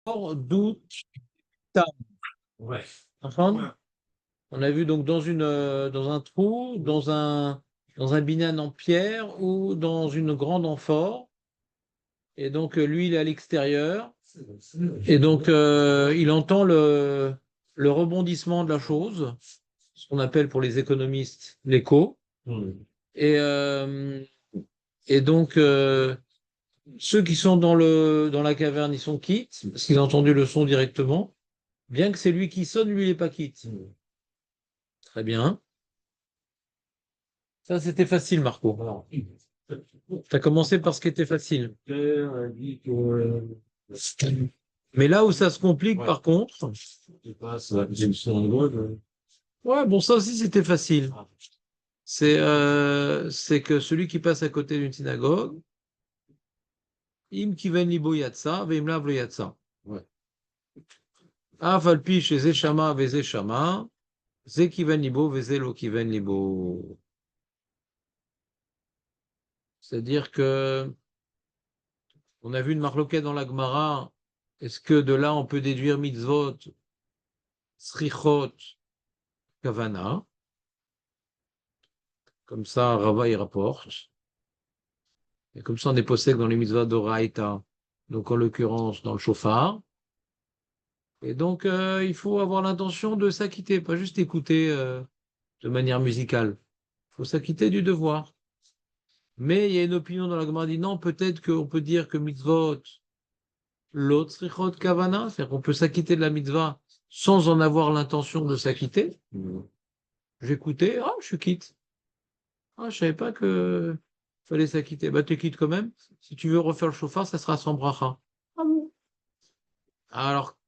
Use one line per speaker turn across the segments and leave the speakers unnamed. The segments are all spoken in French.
D'où Tam.
Ouais.
Enfin, on a vu donc dans un trou, dans un binyan en pierre ou dans une grande amphore. Et donc, lui, il est à l'extérieur. Et donc, il entend le rebondissement de la chose, ce qu'on appelle pour les économistes l'écho. Et, euh, et donc, ceux qui sont dans la caverne, ils sont quittes, parce qu'ils ont entendu le son directement. Bien que c'est lui qui sonne, lui, il n'est pas quitte. Très bien. Ça, c'était facile, Marco. Tu as commencé par ce qui était facile. Mais là où ça se complique, par contre, ouais, bon, ça aussi, c'était facile. C'est que celui qui passe à côté d'une synagogue, im kiven libo yatsa, veim lav lo yatsa. Af al pi chez shama veze shama, ze kiven libo veze lo kiven libo. C'est-à-dire que on a vu une marloquette dans la Gemara. Est-ce que de là on peut déduire mitzvot, srichot, kavana? Comme ça, Rava y rapporte. Et comme ça, on est possède dans les mitzvahs d'Oraïta, donc en l'occurrence dans le chauffard. Et donc, il faut avoir l'intention de s'acquitter, pas juste écouter de manière musicale. Il faut s'acquitter du devoir. Mais il y a une opinion dans la Gemara qui dit non, peut-être qu'on peut dire que mitzvot, l'autre srichot kavana, c'est-à-dire qu'on peut s'acquitter de la mitzvah sans en avoir l'intention de s'acquitter. J'écoutais, ah, je suis quitte. Ah, je savais pas que fallait s'acquitter. Bah, t'es quitte quand même. Si tu veux refaire le chauffard, ça sera sans bracha. Ah bon? Alors,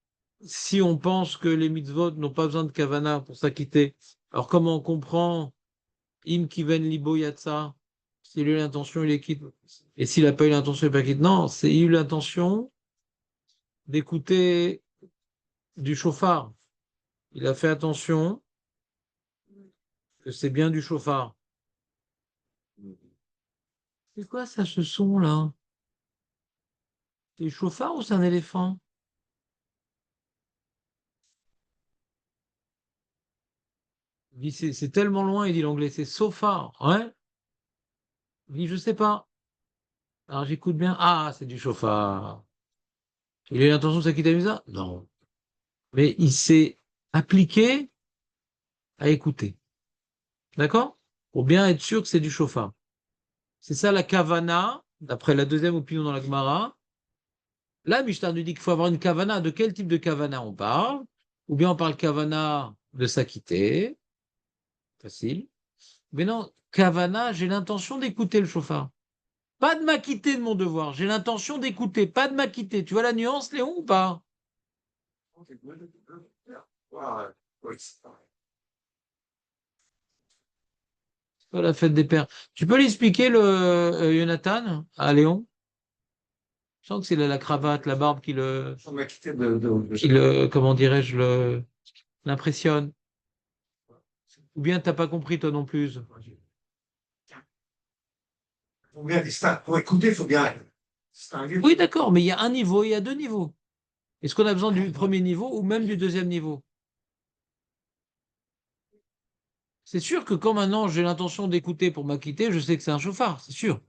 si on pense que les mitzvot n'ont pas besoin de kavana pour s'acquitter, alors comment on comprend im kiven libo yatsa? S'il a eu l'intention, il est quitte. Et s'il n'a pas eu l'intention, il n'est pas quitte. Non, c'est il a eu l'intention d'écouter du chauffard. Il a fait attention que c'est bien du chauffard. C'est quoi ça, ce son là? C'est du chauffard ou c'est un éléphant? Il dit, c'est tellement loin, il dit l'anglais, c'est so far. Ouais. Il dit, je sais pas. Alors j'écoute bien. Ah, c'est du chauffard. Il a eu l'intention de s'acquitter ça? Non. Mais il s'est appliqué à écouter. D'accord? Pour bien être sûr que c'est du chauffard. C'est ça la kavana, d'après la deuxième opinion dans la Gemara. Là, Mishnah nous dit qu'il faut avoir une kavana. De quel type de kavana on parle? Ou bien on parle kavana de s'acquitter. Facile. Mais non, kavana, j'ai l'intention d'écouter le chauffard. Pas de m'acquitter de mon devoir. J'ai l'intention d'écouter, pas de m'acquitter. Tu vois la nuance, Léon, ou pas? C'est pas la fête des pères. Tu peux l'expliquer, Jonathan, à Léon? Je sens que c'est la cravate, la barbe comment dirais-je, l'impressionne. Ou bien t'as pas compris, toi non plus.
Faut bien distinguer. Pour écouter, il faut bien distinguer.
Oui, d'accord, mais il y a un niveau, il y a deux niveaux. Est-ce qu'on a besoin du premier niveau ou même du deuxième niveau? C'est sûr que quand maintenant j'ai l'intention d'écouter pour m'acquitter, je sais que c'est un chauffard, c'est sûr.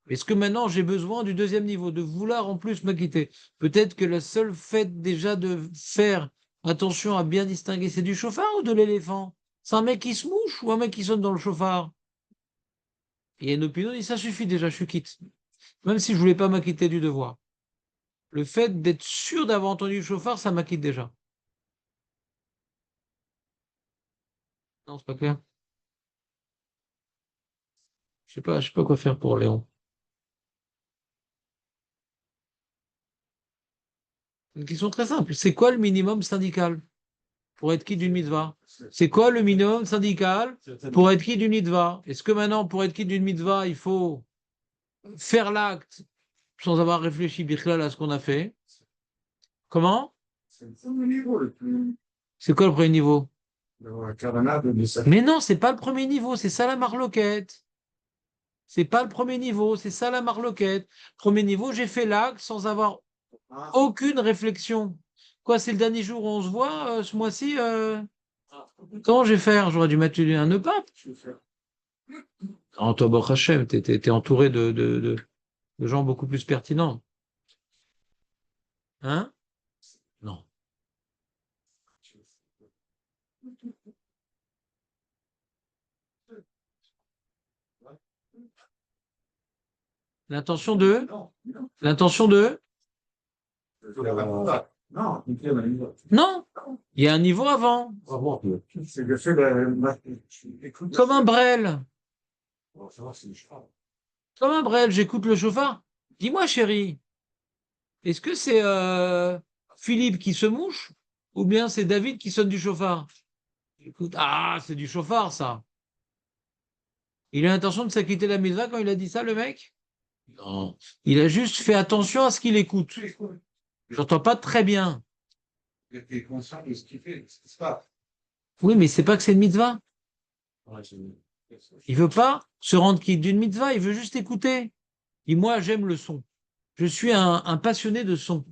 Est-ce que maintenant j'ai besoin du deuxième niveau, de vouloir en plus m'acquitter? Peut-être que le seul fait déjà de faire attention à bien distinguer, c'est du chauffard ou de l'éléphant? C'est un mec qui se mouche ou un mec qui sonne dans le chauffard? Il y a une opinion, et ça suffit déjà, je suis quitte. Même si je voulais pas m'acquitter du devoir. Le fait d'être sûr d'avoir entendu le chauffard, ça m'acquitte déjà. Non, c'est pas clair. Je sais pas quoi faire pour Léon. Une question très simple. C'est quoi le minimum syndical pour être quitte d'une mitzvah? C'est quoi le minimum syndical pour être quitte d'une mitzvah? Est-ce que maintenant, pour être quitte d'une mitzvah, il faut faire l'acte sans avoir réfléchi birklal à ce qu'on a fait? Comment?
C'est le premier niveau le plus.
C'est quoi le premier niveau?
Le Kavana de ça.
Mais non, c'est pas le premier niveau, c'est ça la marloquette. C'est pas le premier niveau, c'est ça la marloquette. Premier niveau, j'ai fait l'acte sans avoir
Ah,
Aucune réflexion. Quoi, c'est le dernier jour où on se voit ce mois-ci comment je vais faire? J'aurais dû mettre un nœud pape.
je vais faire.
En toi, Baruch Hashem, t'es entouré de gens beaucoup plus pertinents. Hein? Non. L'intention de?
Non, non.
L'intention de?
Non,
Non. Il y a un niveau avant.
c'est le fait de. Écoute,
Comme un brel.
bon, ça va, c'est le cheval.
Comme un brel, j'écoute le chauffard. Dis-moi, chérie, est-ce que c'est Philippe qui se mouche ou bien c'est David qui sonne du chauffard? Écoute, ah, c'est du chauffard, ça. Il a l'intention de s'acquitter de la mitzvah quand il a dit ça, le mec? Non. Il a juste fait attention à ce qu'il écoute. J'entends pas très bien.
Il était conscient de ce qu'il fait, ce qui se passe.
Oui, mais c'est pas que c'est une mitzvah.
Ouais,
Il veut pas se rendre quitte d'une mitzvah, il veut juste écouter. Et moi, j'aime le son. Je suis un passionné de son.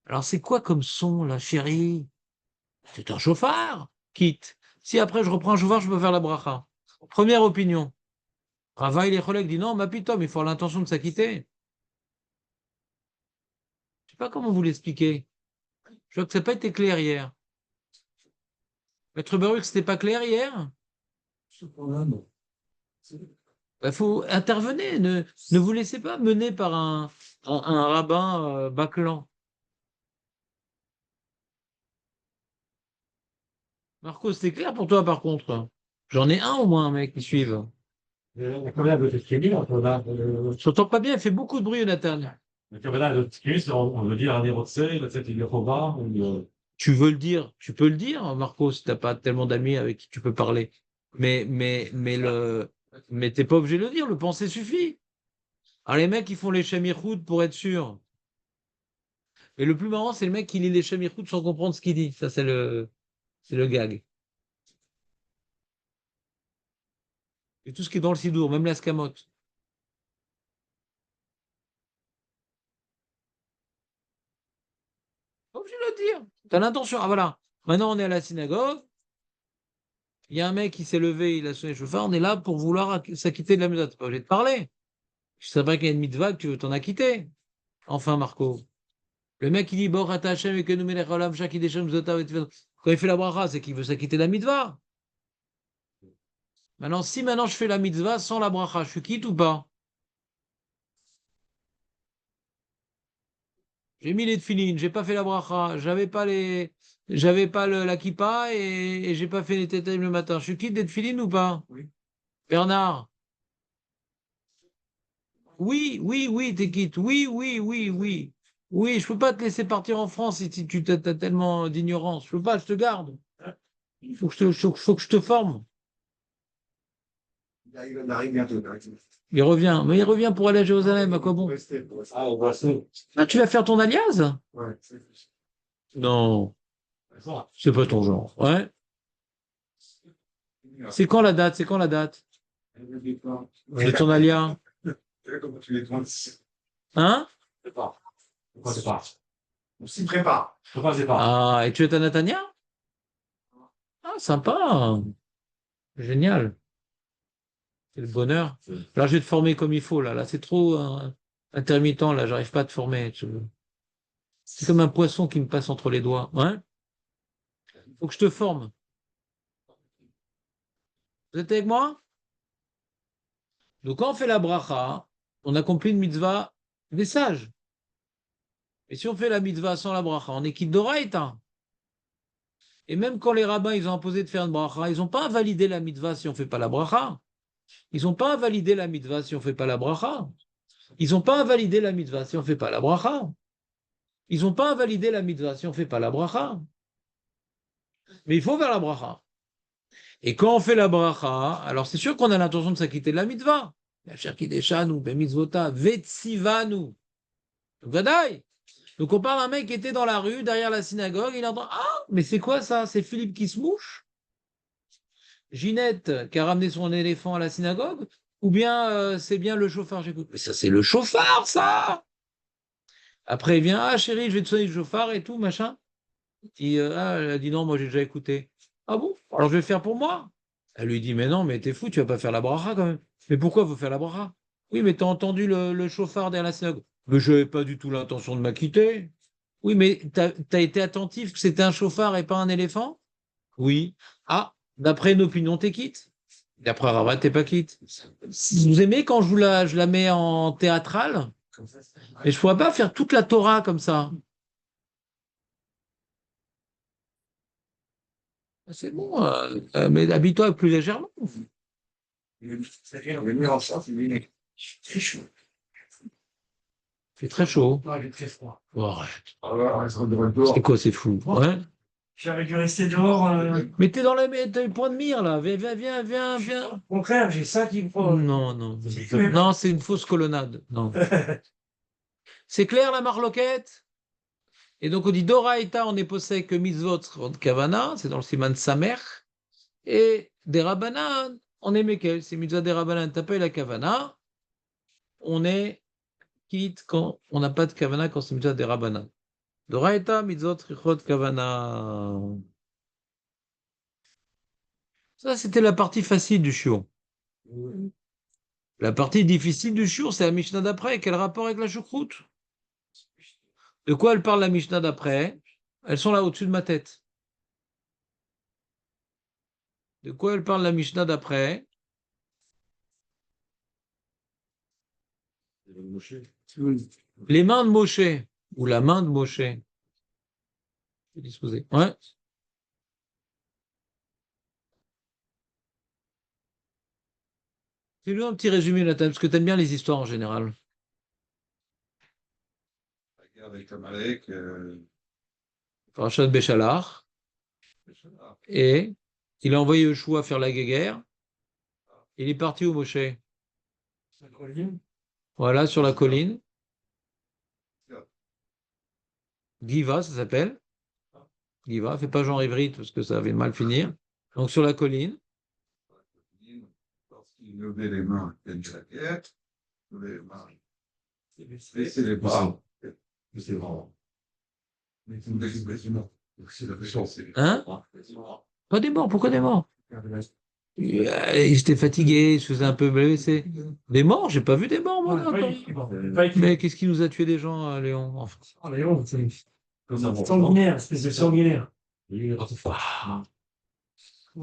Alors, c'est quoi comme son, là, chérie? C'est un chauffard, quitte. Si après je reprends un chauffard, je peux faire la bracha. Première opinion. Rava, il est collègues dit non, ma pitom, il faut avoir l'intention de s'acquitter. Je sais pas comment vous l'expliquer. Je vois que ça n'a pas été clair hier. Maître Baruch, c'était pas clair hier? Il faut intervenir. Ne vous laissez pas mener par un rabbin bâclant. Marco, c'était clair pour toi par contre? J'en ai un au moins, mec, qui suivent.
Il y a combien de skis entre là?
Je t'entends pas bien, il fait beaucoup de bruit, Nathan.
Il y a combien de skis? On veut dire un Nérotse, le 7 il est Chova,
Tu veux le dire, tu peux le dire, Marco, si t'as pas tellement d'amis avec qui tu peux parler. Mais t'es pas obligé de le dire, le penser suffit. Alors les mecs, ils font les chamichoutes pour être sûrs. Et le plus marrant, c'est le mec qui lit les chamichoutes sans comprendre ce qu'il dit. Ça, c'est le gag. Et tout ce qui est dans le sidour, même la scamote. Pas obligé de le dire. T'as l'intention. Ah voilà. Maintenant, on est à la synagogue. Il y a un mec qui s'est levé, il a sonné le chauffard. On est là pour vouloir s'acquitter de la mitzvah. T'es pas obligé de parler. Je sais pas qu'il y a une mitzvah que tu veux t'en acquitter. Enfin, Marco. Le mec, il dit, bon, Hashem et que nous melech haolam, shaki deshem zotav et tefilot. Quand il fait la bracha, c'est qu'il veut s'acquitter de la mitzvah. Maintenant, si maintenant je fais la mitzvah sans la bracha, je suis quitte ou pas? J'ai mis les tefilines, j'ai pas fait la bracha, j'avais pas la kippa et j'ai pas fait les tétèmes le matin. Je suis quitte des tefilines ou pas?
Oui.
Bernard? Oui, oui, oui, t'es quitte. Oui, oui, oui, oui. Oui, je peux pas te laisser partir en France si tu t'as tellement d'ignorance. Je peux pas, je te garde. Faut que je te forme.
Il arrive bientôt.
Il revient. Mais il revient pour aller à Jérusalem, à quoi bon?
Ah, on va se.
Ah, tu vas faire ton alias?
Ouais.
Non, c'est pas ton genre. Ouais. C'est quand la date? C'est quand la date? De ton alias?
Comment tu les demandes?
Hein?
C'est pas. Pourquoi c'est pas?
On s'y prépare.
Pourquoi c'est pas?
Ah, et tu es à Natania? Ah, sympa. Génial. C'est le bonheur. Là, je vais te former comme il faut, là. Là, c'est trop intermittent, là. J'arrive pas à te former. C'est comme un poisson qui me passe entre les doigts. Ouais? Faut que je te forme. Vous êtes avec moi? Donc, quand on fait la bracha, on accomplit une mitzvah des sages. Et si on fait la mitzvah sans la bracha, on est quitte d'oraïta. Et même quand les rabbins ils ont imposé de faire une bracha, ils n'ont pas validé la mitzvah si on ne fait pas la bracha. Ils n'ont pas validé la mitzvah si on ne fait pas la bracha. Ils n'ont pas validé la mitzvah si on ne fait pas la bracha. Ils n'ont pas validé la mitzvah si on ne fait pas la bracha. Mais il faut faire la bracha. Et quand on fait la bracha, alors c'est sûr qu'on a l'intention de s'acquitter de la mitzvah. La cherkideshanu, bemitzvota, vetsivanu. Vadaï. Donc on parle d'un mec qui était dans la rue, derrière la synagogue, il entend ah, mais c'est quoi ça? C'est Philippe qui se mouche? Ginette qui a ramené son éléphant à la synagogue? Ou bien c'est bien le chauffard? J'écoute. Mais ça, c'est le chauffard, ça! Après, il vient, ah chérie, je vais te sonner le chauffard et tout, machin. Elle a dit non, moi j'ai déjà écouté. Ah bon? Alors je vais le faire pour moi. Elle lui dit, mais non, mais t'es fou, tu vas pas faire la bracha quand même. Mais pourquoi faut faire la bracha? Oui, mais t'as entendu le chauffard derrière la synagogue. Mais je n'avais pas du tout l'intention de m'acquitter. Oui, mais t'as été attentif que c'était un chauffard et pas un éléphant? Oui. Ah, d'après une opinion, t'es quitte. D'après Rabat, t'es pas quitte. Vous aimez quand je la mets en théâtral? Mais je pourrais pas faire toute la Torah comme ça. C'est bon, mais habille-toi plus légèrement.
C'est-à-dire, venir ensemble, c'est très chaud.
Il fait très chaud.
Non, il est très froid.
Oh, arrête.
Alors, on se devrait dehors.
C'est quoi, c'est fou? Ouais.
J'avais dû rester dehors.
Mais t'es dans t'as le point de mire là. Viens.
Au contraire, j'ai ça qui me faut.
Non. Non, c'est une fausse colonnade. Non. C'est clair la marloquette? Et donc on dit Doraïta, on est possède que mitzvot kavana, c'est dans le siman samer. Et des rabanan, on est mekel. C'est mitzvah des rabanan, t'as pas eu la kavana. On est quitte quand on n'a pas de kavana quand c'est mitzvah des rabanan. Doraïta, mitzvot richot kavana. Ça, c'était la partie facile du shiur. La partie difficile du shiur, c'est la Mishnah d'après. Quel rapport avec la choucroute? De quoi elle parle la Mishnah d'après? Elles sont là au-dessus de ma tête. De quoi elle parle la Mishnah d'après? Les mains de Moshe, ou la main de Moshe. Disposé. Ouais. Fais-lui un petit résumé, Nathan, parce que tu aimes bien les histoires en général.
La guerre avec Amalek,
Parashat Béchalach. Et il a envoyé Yoshua faire la guerre. Il est parti au Moshe. Voilà, sur la colline. Giva, ça s'appelle. Giva, fais pas genre Ivrit, parce que ça avait mal finir. Donc sur la colline.
lorsqu'il levait les mains, il y a la guerre, levait les mains, baissait les bras. C'est vraiment. Mais c'est une expression. C'est la pression, c'est.
Hein? Pas des morts, pourquoi des morts? Ils étaient fatigués, ils se faisaient un peu blesser. Des morts? J'ai pas vu des morts, moi. Attends. Mais qu'est-ce qui nous a tué des gens, Léon? Enfin.
Oh, Léon, c'est sanguinaire, espèce de sanguinaire. Comment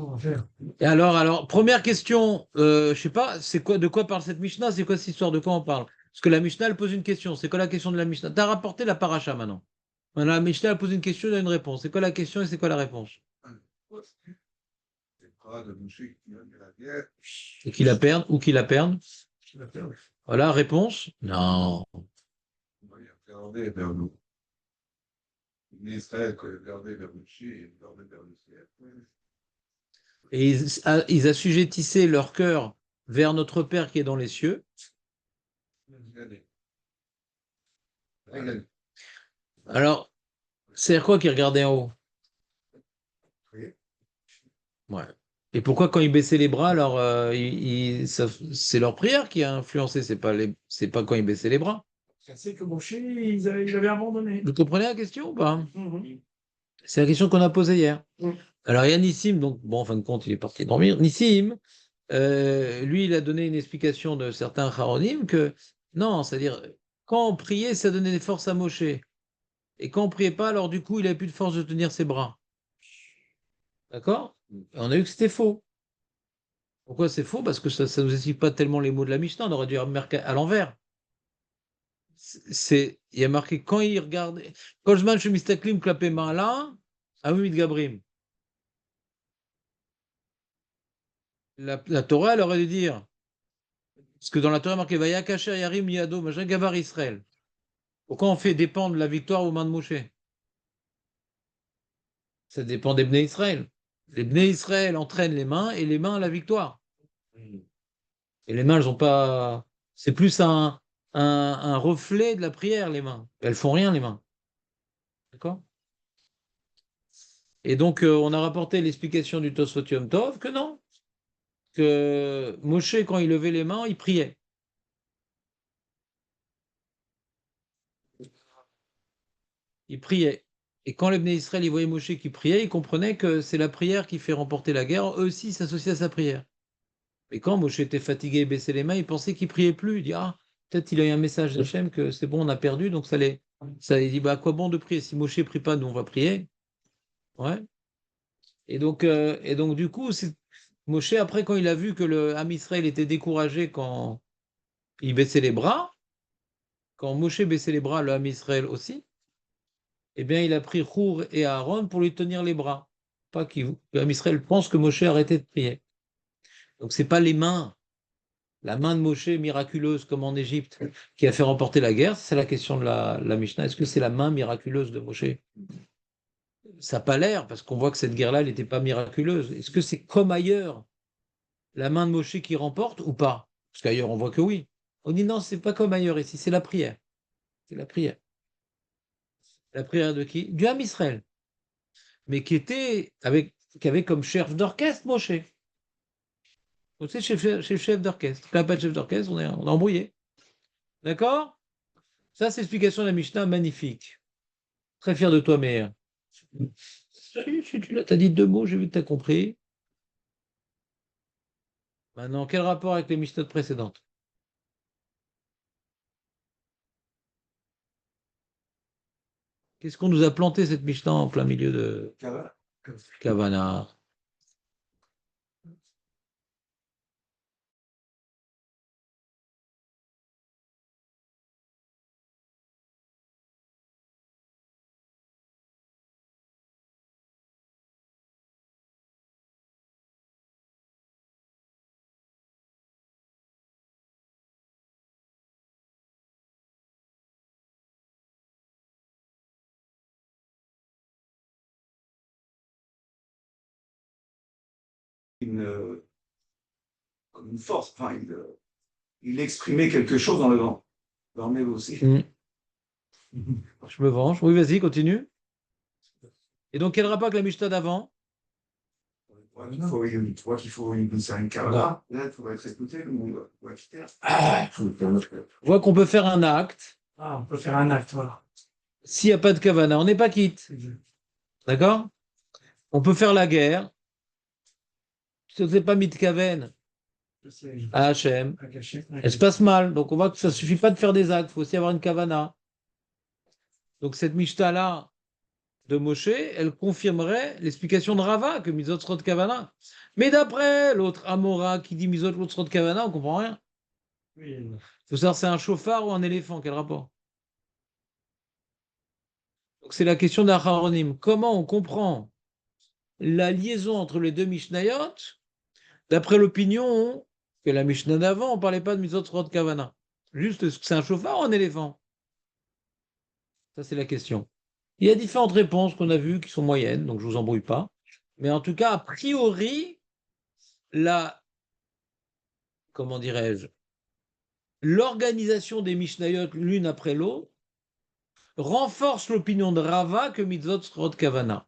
on va faire?
Et alors, première question, je sais pas, c'est quoi, de quoi parle cette Mishnah? C'est quoi cette histoire? De quoi on parle? Parce que la Mishnah, elle pose une question. C'est quoi la question de la Mishnah? T'as rapporté la paracha maintenant. Maintenant, la Mishnah, elle pose une question, il y a une réponse. C'est quoi la question et c'est quoi la réponse?
Les bras de Moshe qui menait la guerre.
Et qui la perdent ou qui la perdent? Voilà, réponse? Non.
On va y regarder vers nous. L'Israël, quand il regardait vers Moshe, il regardait vers le ciel.
Et ils assujettissaient leur cœur vers notre Père qui est dans les cieux.
Regardez. Regardez.
Alors, c'est quoi qu'ils regardaient en haut?
Oui.
Ouais. Et pourquoi quand ils baissaient les bras, alors c'est leur prière qui a influencé, c'est pas quand ils baissaient les bras.
C'est que Moshe, il avait abandonné.
Vous comprenez la question ou pas?
Mhm.
C'est la question qu'on a posée hier.
Mhm.
Alors il y a Nissim, donc bon, en fin de compte, il est parti dormir. Nissim, lui, il a donné une explication de certains Charonim que non, c'est-à-dire quand on priait, ça donnait des forces à Moshe. Et quand on priait pas, alors du coup, il n'avait plus de force de tenir ses bras. D'accord? Et on a vu que c'était faux. Pourquoi c'est faux? Parce que ça ne nous explique pas tellement les mots de la Mishnah, on aurait dû remarquer à l'envers. Il y a marqué quand il regardait. Quand je mange Mistaklim, clapé main là, ah oui, Gabrim. La Torah, elle aurait dû dire. Parce que dans la Torah, il y a marqué Vaya Kacher Yarim Yado, Machin Gavar Israël. Pourquoi on fait dépendre la victoire aux mains de Moshe? Ça dépend des Bnei Israël. Les Bnei Israël entraînent les mains et les mains la victoire. Et les mains, elles ont pas. C'est plus un reflet de la prière, les mains. Elles font rien, les mains. D'accord? Et donc, on a rapporté l'explication du Tosfot Yom Tov que non. Que Moshe, quand il levait les mains, il priait. Ils priaient. Et quand les Bnei Israël ils voyaient Moshe qui priait, ils comprenaient que c'est la prière qui fait remporter la guerre. Eux aussi s'associaient à sa prière. Et quand Moshe était fatigué et baissait les mains, ils pensaient qu'il priait plus. Il dit, ah, peut-être il a eu un message d'Hachem que c'est bon, on a perdu, donc il dit, bah, à quoi bon de prier? Si Moshe ne prie pas, nous on va prier. Ouais. Et donc du coup, Moshe, après, quand il a vu que le Ham Israël était découragé quand il baissait les bras, quand Moshe baissait les bras, le Ham Israël aussi, eh bien, il a pris Hour et Aaron pour lui tenir les bras. Pas que le Ham Israël pense que Moshe a arrêté de prier. Donc, c'est pas les mains, la main de Moshe miraculeuse comme en Égypte qui a fait remporter la guerre. C'est la question de la Mishnah. Est-ce que c'est la main miraculeuse de Moshe? Ça n'a pas l'air, parce qu'on voit que cette guerre-là, elle n'était pas miraculeuse. Est-ce que c'est comme ailleurs, la main de Moshe qui remporte ou pas? Parce qu'ailleurs, on voit que oui. On dit non, c'est pas comme ailleurs ici, c'est la prière. C'est la prière. La prière de qui? Du Ham Israël. Mais qui avait comme chef d'orchestre Moshe. Vous savez, chef d'orchestre. Quand il n'y a pas de chef d'orchestre, on est embrouillé. D'accord? Ça, c'est l'explication de la Mishnah, magnifique. Très fier de toi, Meir. Si tu as dit 2 mots, j'ai vu que tu as compris. Maintenant, quel rapport avec les Mishnahs précédentes? Qu'est-ce qu'on nous a planté cette Mishnah en plein milieu de Kavana?
Comme une force. Enfin, il exprimait quelque chose dans le vent. Dormait aussi.
Je me venge. Oui, vas-y, continue. Et donc, quel rapport avec la Mishnah d'avant?
Tu vois qu'il faut une Kabbalah. Là, il faudrait être écouté, le monde va quitter.
On voit qu'on peut faire un acte.
Ah, on peut faire un acte, voilà.
S'il n'y a pas de Kavana, on n'est pas quitte. D'accord? On peut faire la guerre. Si on n'est pas mitkaven à Hachem, elle se passe mal. Donc, on voit que ça ne suffit pas de faire des actes. Il faut aussi avoir une Kavana. Donc, cette Mishnah-là de Moshe, elle confirmerait l'explication de Rava que Mizot Srot Kavana. Mais d'après l'autre Amora qui dit Mizot l'autre Srot Kavana, on ne comprend rien.
Oui.
Il faut savoir c'est un chauffard ou un éléphant, quel rapport? Donc c'est la question d'Acharonim. Comment on comprend la liaison entre les deux Mishnayot d'après l'opinion que la Mishnah d'avant, on ne parlait pas de Mizot Srot Kavana. Juste, est-ce que c'est un chauffard ou un éléphant? Ça, c'est la question. Il y a différentes réponses qu'on a vues qui sont moyennes, donc je ne vous embrouille pas. Mais en tout cas, a priori, comment dirais-je, l'organisation des Mishnayot l'une après l'autre renforce l'opinion de Rava que Mitzvot Srot Kavana.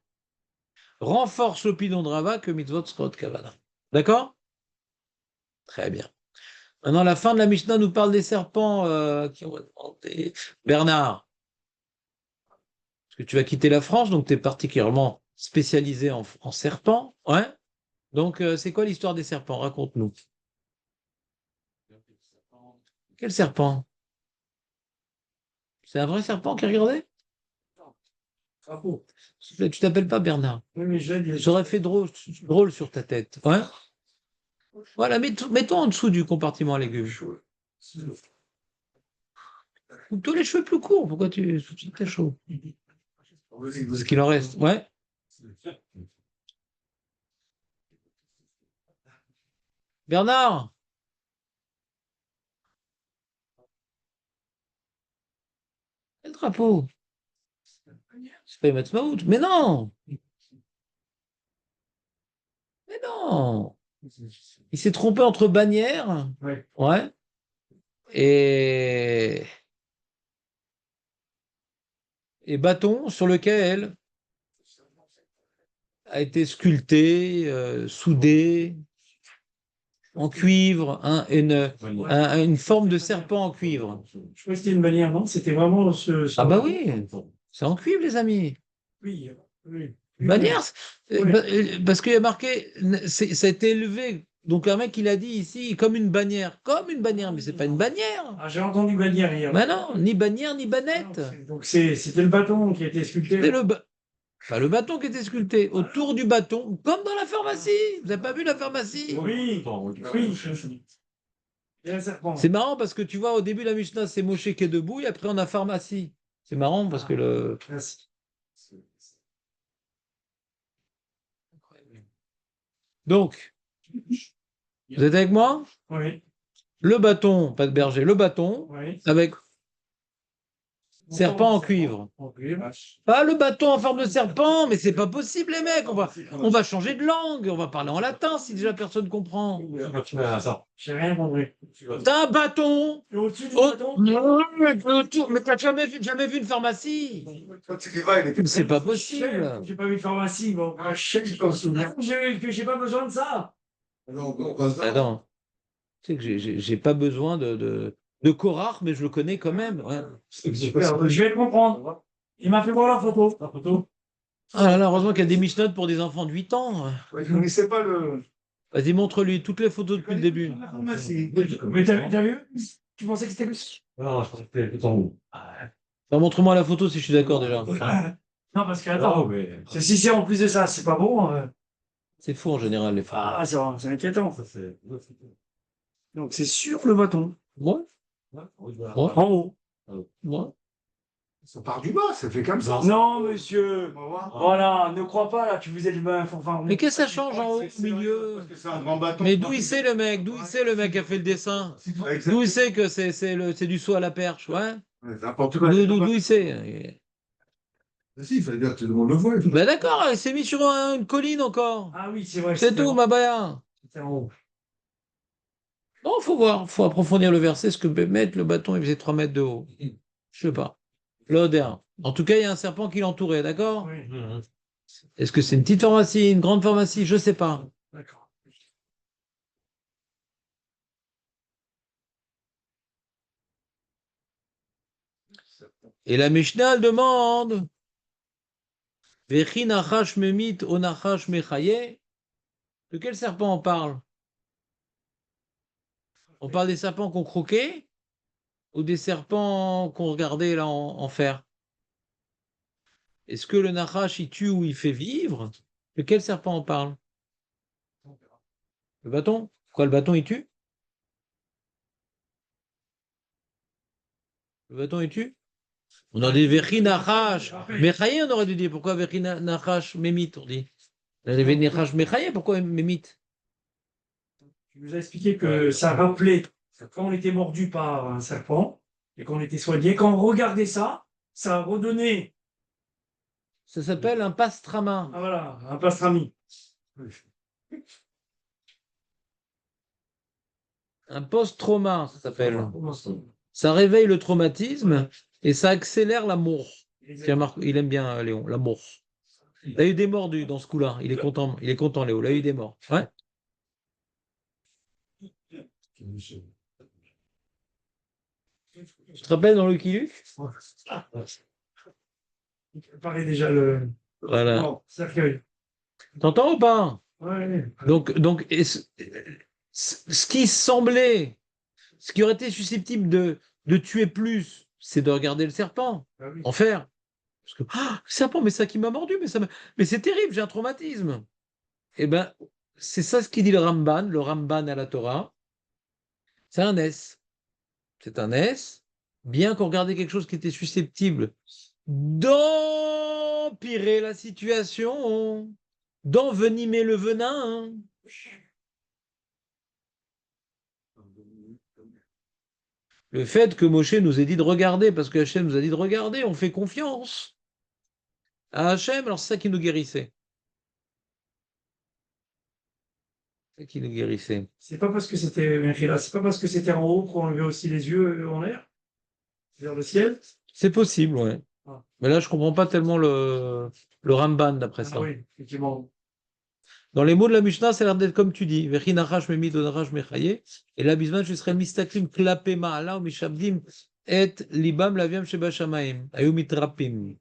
Renforce l'opinion de Rava que Mitzvot Srot Kavana. D'accord? Très bien. Maintenant, la fin de la Mishnah nous parle des serpents qui ont demandé. Bernard, parce que tu vas quitter la France, donc tu es particulièrement spécialisé en serpents. Ouais? Donc, c'est quoi l'histoire des serpents? Raconte-nous. Quel serpent? C'est un vrai serpent qui a regardé?
Bravo.
Tu t'appelles pas Bernard.
Oui, mais je
J'aurais fait drôle sur ta tête. Ouais? Voilà, mets-toi en dessous du compartiment à légumes. Coupe-toi les cheveux plus courts. Pourquoi tu es chaud? Ce qu'il en reste. Ouais? Bernard! Quel drapeau? C'est pas Emmet Maout. Mais non! Mais non! Il s'est trompé entre bannière.
Ouais.
Ouais. Et bâton sur lequel a été sculpté, soudé, en cuivre, une forme de serpent en cuivre.
Je crois que c'était une bannière, non? C'était vraiment ce.
Ah bah oui, C'est en cuivre, les amis.
Oui, oui.
Une bannière,
Oui.
parce qu'il y a marqué, ça a été élevé. Donc un mec, il a dit ici, comme une bannière. Comme une bannière, mais c'est pas une bannière.
Ah, j'ai entendu bannière hier.
Ben non, ni bannière, ni
Ah,
bannette.
donc c'était le bâton qui a été sculpté.
C'était pas le bâton qui était sculpté. Autour du bâton, comme dans la pharmacie. Vous n'avez pas vu la pharmacie?
Oui, oui. Il y a un serpent.
C'est marrant parce que tu vois, au début, la Mishnah, c'est Moshe qui est debout, et après, on a pharmacie. C'est marrant parce que le.
Merci.
Donc, vous êtes avec moi?
Oui,
Le bâton, pas de berger, le bâton,
oui.
avec serpent en cuivre.
En cuivre.
Pas le bâton en forme de serpent, mais c'est pas possible, les mecs. On va changer de langue, on va parler en latin si déjà personne comprend.
J'ai rien compris.
T'as un bâton.
Et au-dessus du
Oh,
bâton?
non, mais t'as jamais vu une pharmacie? C'est pas possible.
J'ai pas vu de pharmacie. Bon, un chèque, je pense. J'ai pas besoin de ça.
Attends, tu sais que j'ai pas besoin de Korach, mais je le connais quand même. Ouais.
Super, je vais le comprendre. Il m'a fait voir la photo. La photo.
Ah là là, heureusement qu'il y a des Mishnot pour des enfants de 8 ans.
Ouais, je ne connaissais pas le.
Vas-y, montre-lui toutes les photos depuis le début.
La pharmacie.
Mais t'as vu? Tu pensais que c'était le.
Non, je pensais que c'était tout en haut.
Enfin, montre-moi la photo si je suis d'accord déjà.
Non, parce que attends, si c'est en plus de ça, c'est pas bon.
C'est faux en général, les photos.
Ah, c'est inquiétant.
Ça, c'est.
Donc c'est sur le bâton.
Ouais,
En haut.
ouais.
Ça part du bas, ça fait comme ça.
Non, monsieur.
On va voir.
Voilà, ne crois pas là, tu vous êtes ben,
Mais qu'est-ce que ça change en haut, au milieu?
Parce que c'est un grand bâton.
Mais d'où il sait le mec? D'où il sait le mec qui a fait le dessin? D'où il sait que c'est du saut à la perche? Ouais.
N'importe quoi.
D'où il sait?
Si, il fallait dire que tout le monde le voit.
Ben d'accord, il s'est mis sur une colline encore.
Ah oui, c'est vrai.
C'est tout, ma baya.
C'était en haut.
Non, faut voir, faut approfondir le verset. Ce que mettre le bâton, il faisait 3 mètres de haut. Je sais pas. L'odeur. En tout cas, il y a un serpent qui l'entourait, d'accord?
Oui,
Est-ce que c'est une petite pharmacie, une grande pharmacie? Je sais pas.
d'accord.
Et la Mishnah elle demande Vechi nachash memit o nachash mechaye. De quel serpent on parle? On parle des serpents qu'on croquait ou des serpents qu'on regardait là en fer? Est-ce que le nachash il tue ou il fait vivre? De quel serpent on parle? Le bâton? Quoi, le bâton il tue? Le bâton il tue? On a dit Vechi nachash mechaye, on aurait dû dire. Pourquoi Vechi nachash memit, on dit? On a dit Vechi nachash mechaye, pourquoi memit?
Tu nous as expliqué que ça rappelait quand on était mordu par un serpent et qu'on était soigné. Quand on regardait ça, ça redonnait.
Ça s'appelle un pastrama.
Ah voilà, un pastrami.
Un post-trauma, ça s'appelle. Ça réveille le traumatisme et ça accélère l'amour. Tiens, Marc, il aime bien Léon, l'amour. Il a eu des morts dans ce coup-là. Il est content, Léo. Il a eu des morts. Ouais. Tu te rappelles dans Lucky Luke?
Il préparait déjà le
Voilà.
cercueil.
T'entends ou pas?
Ouais.
Donc ce qui semblait, ce qui aurait été susceptible de tuer plus, c'est de regarder le serpent
Ah oui.
en fer. Parce que, serpent, mais ça qui m'a mordu, mais c'est terrible, j'ai un traumatisme. Eh ben, c'est ça ce qu'il dit le Ramban à la Torah. C'est un S. C'est un S, bien qu'on regardait quelque chose qui était susceptible d'empirer la situation, d'envenimer le venin. Le fait que Moshe nous ait dit de regarder, parce que Hachem nous a dit de regarder, on fait confiance à Hachem, alors c'est ça qui nous guérissait. C'est ça qui nous guérissait.
C'est pas parce que c'était en haut qu'on levait aussi les yeux en l'air, vers le ciel.
C'est possible, ouais.
Ah.
Mais là, je comprends pas tellement le Ramban d'après ça.
Ah oui, effectivement.
Dans les mots de la Mishnah, ça a l'air d'être comme tu dis. Vechi nachash memit o nachash mechaye. Et là, bisman, je serais mistaklim klape ma'ala ou mishabdim et libam laviam sheba shamayim. Ayu mitrapim.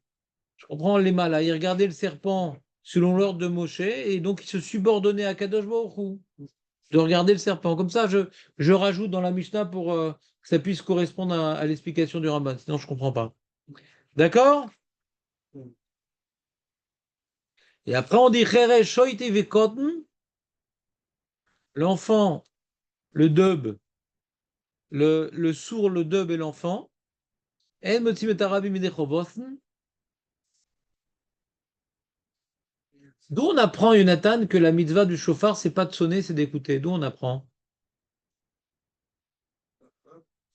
Je comprends les mal, là. Ils regardaient le serpent selon l'ordre de Moshe et donc ils se subordonnaient à Kadosh Baruch Hu de regarder le serpent. Comme ça, je rajoute dans la Mishnah pour que ça puisse correspondre à l'explication du Ramban. Sinon, je ne comprends pas. D'accord? Et après, on dit Chere Shoite Vekotn, l'enfant, le dub, le sourd, le dub et l'enfant. En Motzim et Arabi Midechobosn. D'où on apprend, Jonathan, que la mitzvah du chauffard, c'est pas de sonner, c'est d'écouter. D'où on apprend?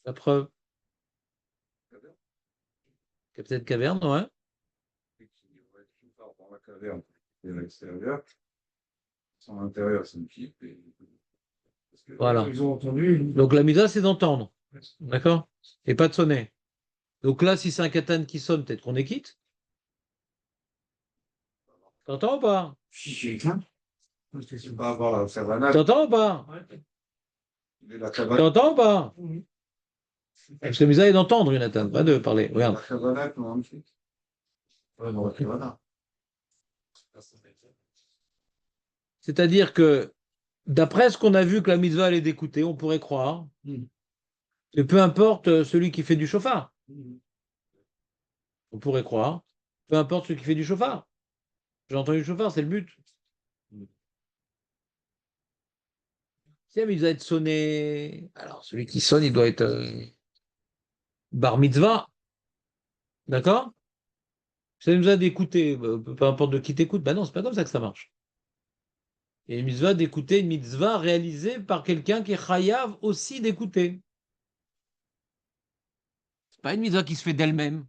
La preuve. Capitaine Caverne, ouais.
Dans la caverne et à l'extérieur. Son intérieur, c'est une pipe. Parce que
Voilà.
Ils ont entendu.
Donc la mitzvah, c'est d'entendre. D'accord? Et pas de sonner. Donc là, si c'est un katan qui sonne, peut-être qu'on est quitte. T'entends ou pas?
Si, j'ai éteint.
tu vas avoir la savane.
T'entends ou pas?
La cabane.
T'entends ou pas?
Oui.
Parce que la mitzvah est d'entendre, Jonathan, pas de parler. Regarde.
La cabane, non, magnifique. Ouais, non, la cabane.
C'est-à-dire que, d'après ce qu'on a vu que la mitzvah elle est d'écouter, on pourrait croire que peu importe celui qui fait du chauffard, on pourrait croire, peu importe celui qui fait du chauffard. J'ai entendu le chauffard, c'est le but. Si la mitzvah est sonné, alors celui qui sonne, il doit être bar mitzvah. D'accord? Si la mitzvah d'écouter, peu importe de qui t'écoute, ben non, c'est pas comme ça que ça marche. Et une mitzvah d'écouter, une mitzvah réalisée par quelqu'un qui est chayav aussi d'écouter. C'est pas une mitzvah qui se fait d'elle-même.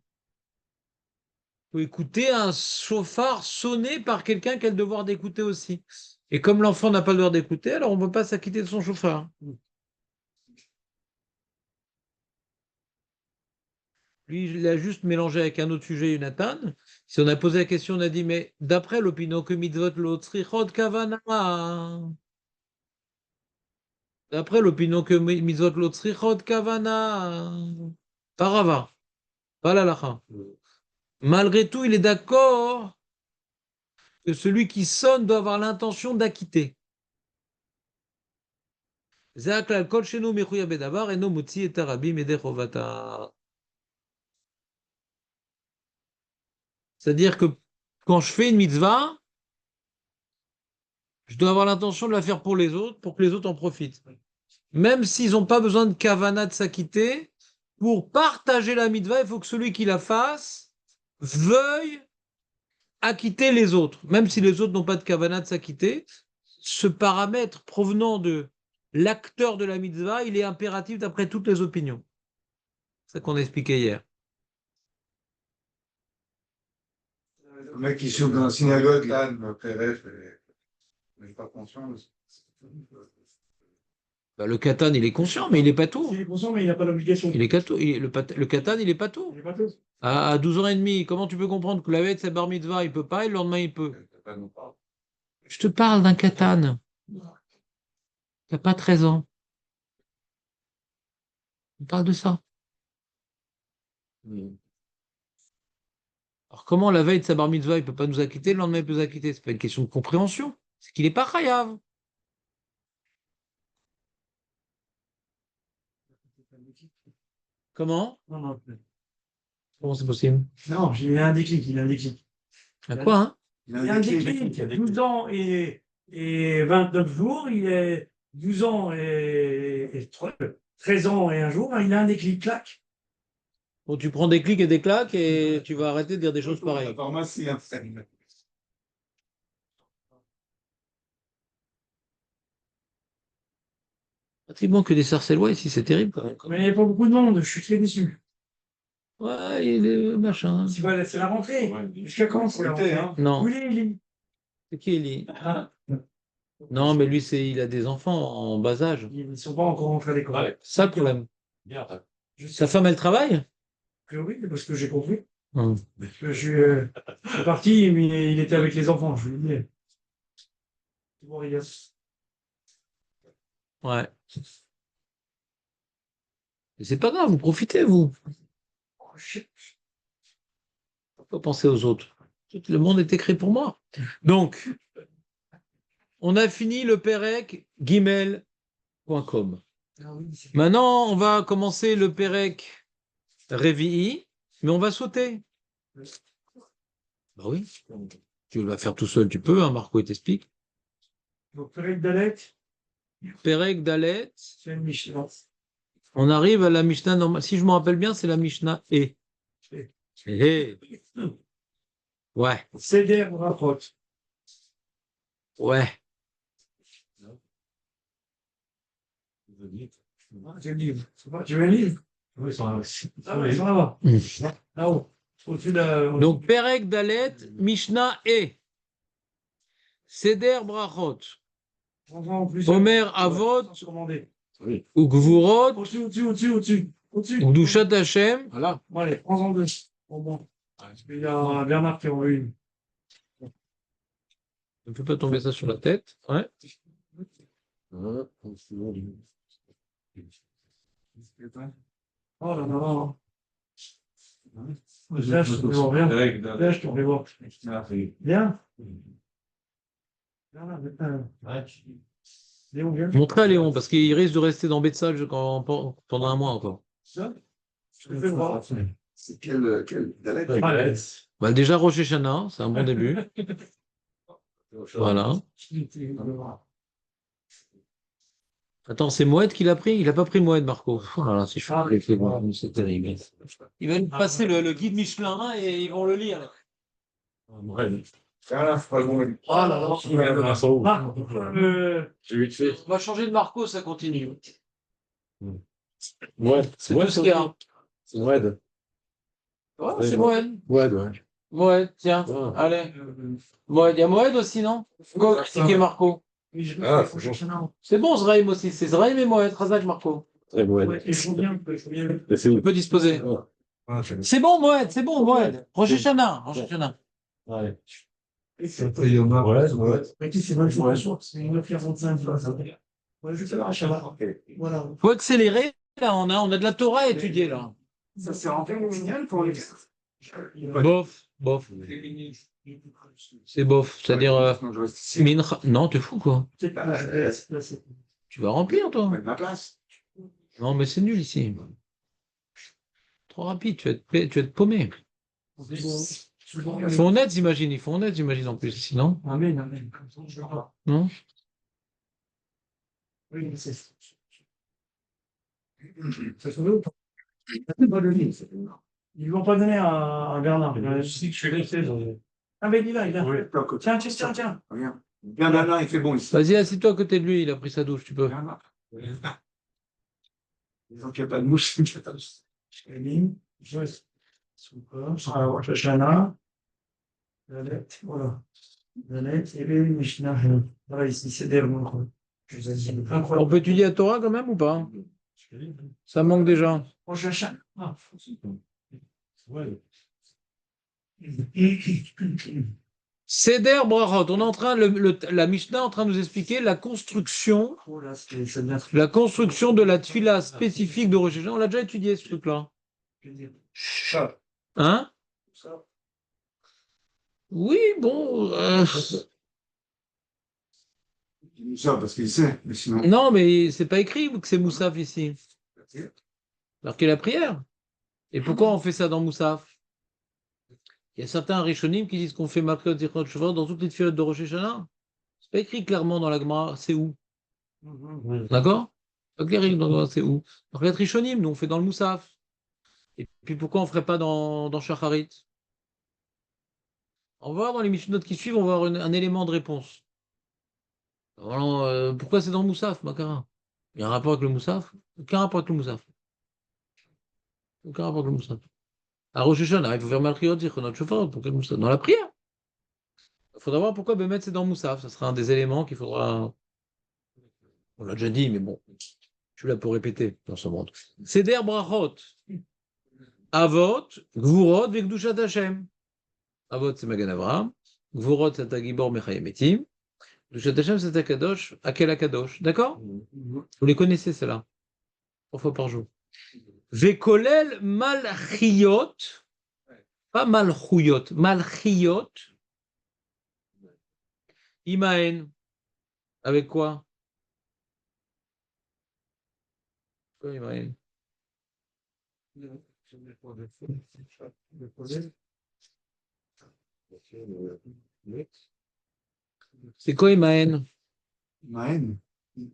Il faut écouter un chauffard sonné par quelqu'un qui a le devoir d'écouter aussi. Et comme l'enfant n'a pas le devoir d'écouter, alors on ne peut pas s'acquitter de son chauffard. Lui, il a juste mélangé avec un autre sujet, Jonathan. Si on a posé la question, on a dit, mais d'après l'opinion que mitzvot lotzrichot kavana. D'après l'opinion que mitzvot lotzrichot kavana. Parava. Pas l'alacha. Malgré tout, il est d'accord que celui qui sonne doit avoir l'intention d'acquitter. C'est-à-dire que quand je fais une mitzvah, je dois avoir l'intention de la faire pour les autres, pour que les autres en profitent. Même s'ils n'ont pas besoin de kavana de s'acquitter, pour partager la mitzvah, il faut que celui qui la fasse veuille acquitter les autres. Même si les autres n'ont pas de kavana de s'acquitter, ce paramètre provenant de l'acteur de la mitzvah, il est impératif d'après toutes les opinions. C'est ça qu'on a expliqué hier.
Le mec qui s'ouvre dans la synagogue, là, me plairait, mais je pas conscient.
Bah, le katan, il est conscient, mais il n'est pas tout.
Il est conscient, mais il n'a pas l'obligation.
Il est katou, le katan, il n'est pas tout.
Il n'est pas tout.
À 12 ans et demi, comment tu peux comprendre que la veille de sa bar mitzvah, il peut pas, et le lendemain, il peut? Je te parle d'un katan qui n'a pas 13 ans. On parle de ça. Alors, comment la veille de sa bar mitzvah, il ne peut pas nous acquitter, le lendemain, il peut nous acquitter? Ce n'est pas une question de compréhension. C'est qu'il n'est pas chayav. Comment?
Non, non.
Comment c'est possible?
Non, il a un déclic, il a un déclic.
À quoi, hein?
Il a un déclic, il a 12 ans et 29 jours, il est 12 ans et 13 ans et un jour, il a un déclic, clac.
Bon, tu prends des clics et des claques et tu vas arrêter de dire des choses pareilles.
La pharmacie, hein,
Pratiquement que des sarcellois ici, c'est terrible quand même.
Mais il n'y a pas beaucoup de monde, je suis très déçu.
Ouais, il est machin.
C'est la rentrée. Jusqu'à quand c'est la rentrée,
hein.
Non.
Oui, il est.
C'est qui Eli?
Ah,
Non, mais lui, il a des enfants en bas âge.
ils ne sont pas encore rentrés à l'école.
Ouais.
Ça le problème.
Bien.
Sa femme, elle travaille?
Oui, parce que j'ai compris.
Hum.
Parce que je suis parti, mais il était avec les enfants, je lui ai dit. Bon, il y a-
Ouais. Mais c'est pas grave, vous profitez, vous.
Oh, shit.
Faut penser aux autres. Tout le monde est écrit pour moi. Donc, on a fini le Perek Gimel.com. Maintenant, on va commencer le Perek Revi'i, mais on va sauter. Bah oui. Tu vas faire tout seul, tu peux, hein, Marco, il t'explique.
Donc, Perek Dalet,
Perek Dalet,
c'est une Mishnah.
on arrive à la Mishnah normale. Si je me rappelle bien, c'est la Mishnah E. Eh. Ouais,
Seder Brachot.
ouais.
J'ai le livre. Tu veux un livre?
Oui, ça
Ah oui, ça va. Là-haut. Au-dessus de
Donc, Perek Dalet, Mishnah E. Seder Brachot. Omer Avot, ou Gvurot,
Au-dessus.
ou Dushat Hashem.
Voilà.
Bon, allez, prends-en deux. Bon. Parce qu'il y a Bernard qui en veut une.
Ne fais pas tomber ça sur la tête. Ouais.
Oh là là. Là, je te fais voir bien. Là, je te fais voir. Bien. Léon, viens.
Montrez à Léon, parce qu'il risque de rester dans Betsal pendant un mois encore.
Ça, je te fais voir.
C'est quel Dalet?
Allez.
Bah, déjà, Rosh Hashanah, c'est un bon début. Voilà. Attends, c'est Moed qui l'a pris? Il n'a pas pris Moed, Marco. Oh là là, c'est chaud. C'est terrible. Ils vont nous passer le guide Michelin et ils vont le lire.
Ouais.
Oh là là. Ah,
J'ai vite fait.
On va changer de Marco, ça continue.
Ouais,
C'est tout ce qu'il y a.
C'est Moed.
Ouais, c'est Moed.
Ouais, ouais.
Moed, tiens,
Ouais.
allez. Moed, il y a Moed aussi, non? Go critiquer Marco.
Ah,
C'est bon, Zraïm aussi. C'est Zraïm et Moed. Razak, Marco.
Très Moed.
Ouais, il faut bien.
Mais c'est où?
Tu peux disposer. C'est bon, Moed, c'est bon, Moed. Rosh Hashanah. Rosh Hashanah.
Ouais.
Ouais.
Mais qui c'est vrai, je vois, c'est 1h45. Ouais, je fais la Hachava. Voilà.
Faut accélérer. Là, on a de la Torah à étudier, là.
Ça c'est en terminal pour les.
Bof. C'est bof. C'est-à-dire, Mincha. Non, t'es fou, quoi.
C'est pas là, c'est.
Tu vas remplir, toi.
Ma place.
Non, mais c'est nul ici. Trop rapide, tu vas être paumé. Ils font honnête, j'imagine. Ils font honnête, j'imagine, en plus, sinon.
Amen. Comme ça, je vois.
Non?
Oui, mais c'est. Ça se fait ou pas? C'est pas le livre. Ils vont pas donner à Bernard. Je sais que je suis resté. Ah, mais il est là.
Oui.
Tiens.
Regarde. Bien là, il fait bon ici.
Vas-y, assieds-toi à côté de lui, il a pris sa douche, tu peux.
Disons qu'il n'y a pas de mouche.
Elim, Joyce, Souka, Rosh Hashanah, Dalet, voilà. Dalet, et les Mishnah. Voilà, ici, c'est des mots.
On peut étudier la Torah quand même ou pas? Ça manque déjà.
Rosh Hashanah. Ah,
Ouais.
Seder Brachot. On est en train, la Mishnah est en train de nous expliquer la construction
oh là, c'est bien.
de la tfila spécifique de Rosh Hashanah. On l'a déjà étudié, ce truc-là. Hein?
Ça.
Oui, bon.
Ça, parce qu'il sait, mais sinon.
Non, mais c'est pas écrit que c'est Moussaf ici. Alors qu'il y a la prière. Et pourquoi on fait ça dans Moussaf? Il y a certains Rishonim qui disent qu'on fait Makriot Zichron Shuvah dans toutes les tfilotes de Rosh Hashanah. C'est pas écrit clairement dans la Gemara, c'est où? D'accord? Pas clair, c'est où? Donc les Rishonim, nous on fait dans le Moussaf. Et puis pourquoi on ne ferait pas dans Shacharit? On va voir dans les Mishnot qui suivent, on va avoir un élément de réponse. Alors, pourquoi c'est dans le Moussaf, Makara? Il y a un rapport avec le Moussaf? Aucun rapport avec le Moussaf. Aucun rapport avec le Moussaf. À Rosh Hashanah, il faut faire Malchiot, Zichronot Shofar, pour quel Moussaf? Dans la prière. Il faudra voir pourquoi Bémet c'est dans le Moussaf. Ça sera un des éléments qu'il faudra. On l'a déjà dit, mais bon. Je suis là pour répéter dans ce monde. Seder Brachot. Avot, Gvurot, Vekdushat Hashem. Avot, c'est Magan Avraham. Gvurot, c'est Agibor Mechayemetim. Dushat Hashem, c'est Akadosh, Akel Akadosh. D'accord? Vous les connaissez, ceux-là. 3 fois par jour. Vekolel Malchiot. Pas malchouyot, malchiot. Imaen. Avec quoi? Quoi, Imaen? C'est quoi Imaen?
Maën.
Eux,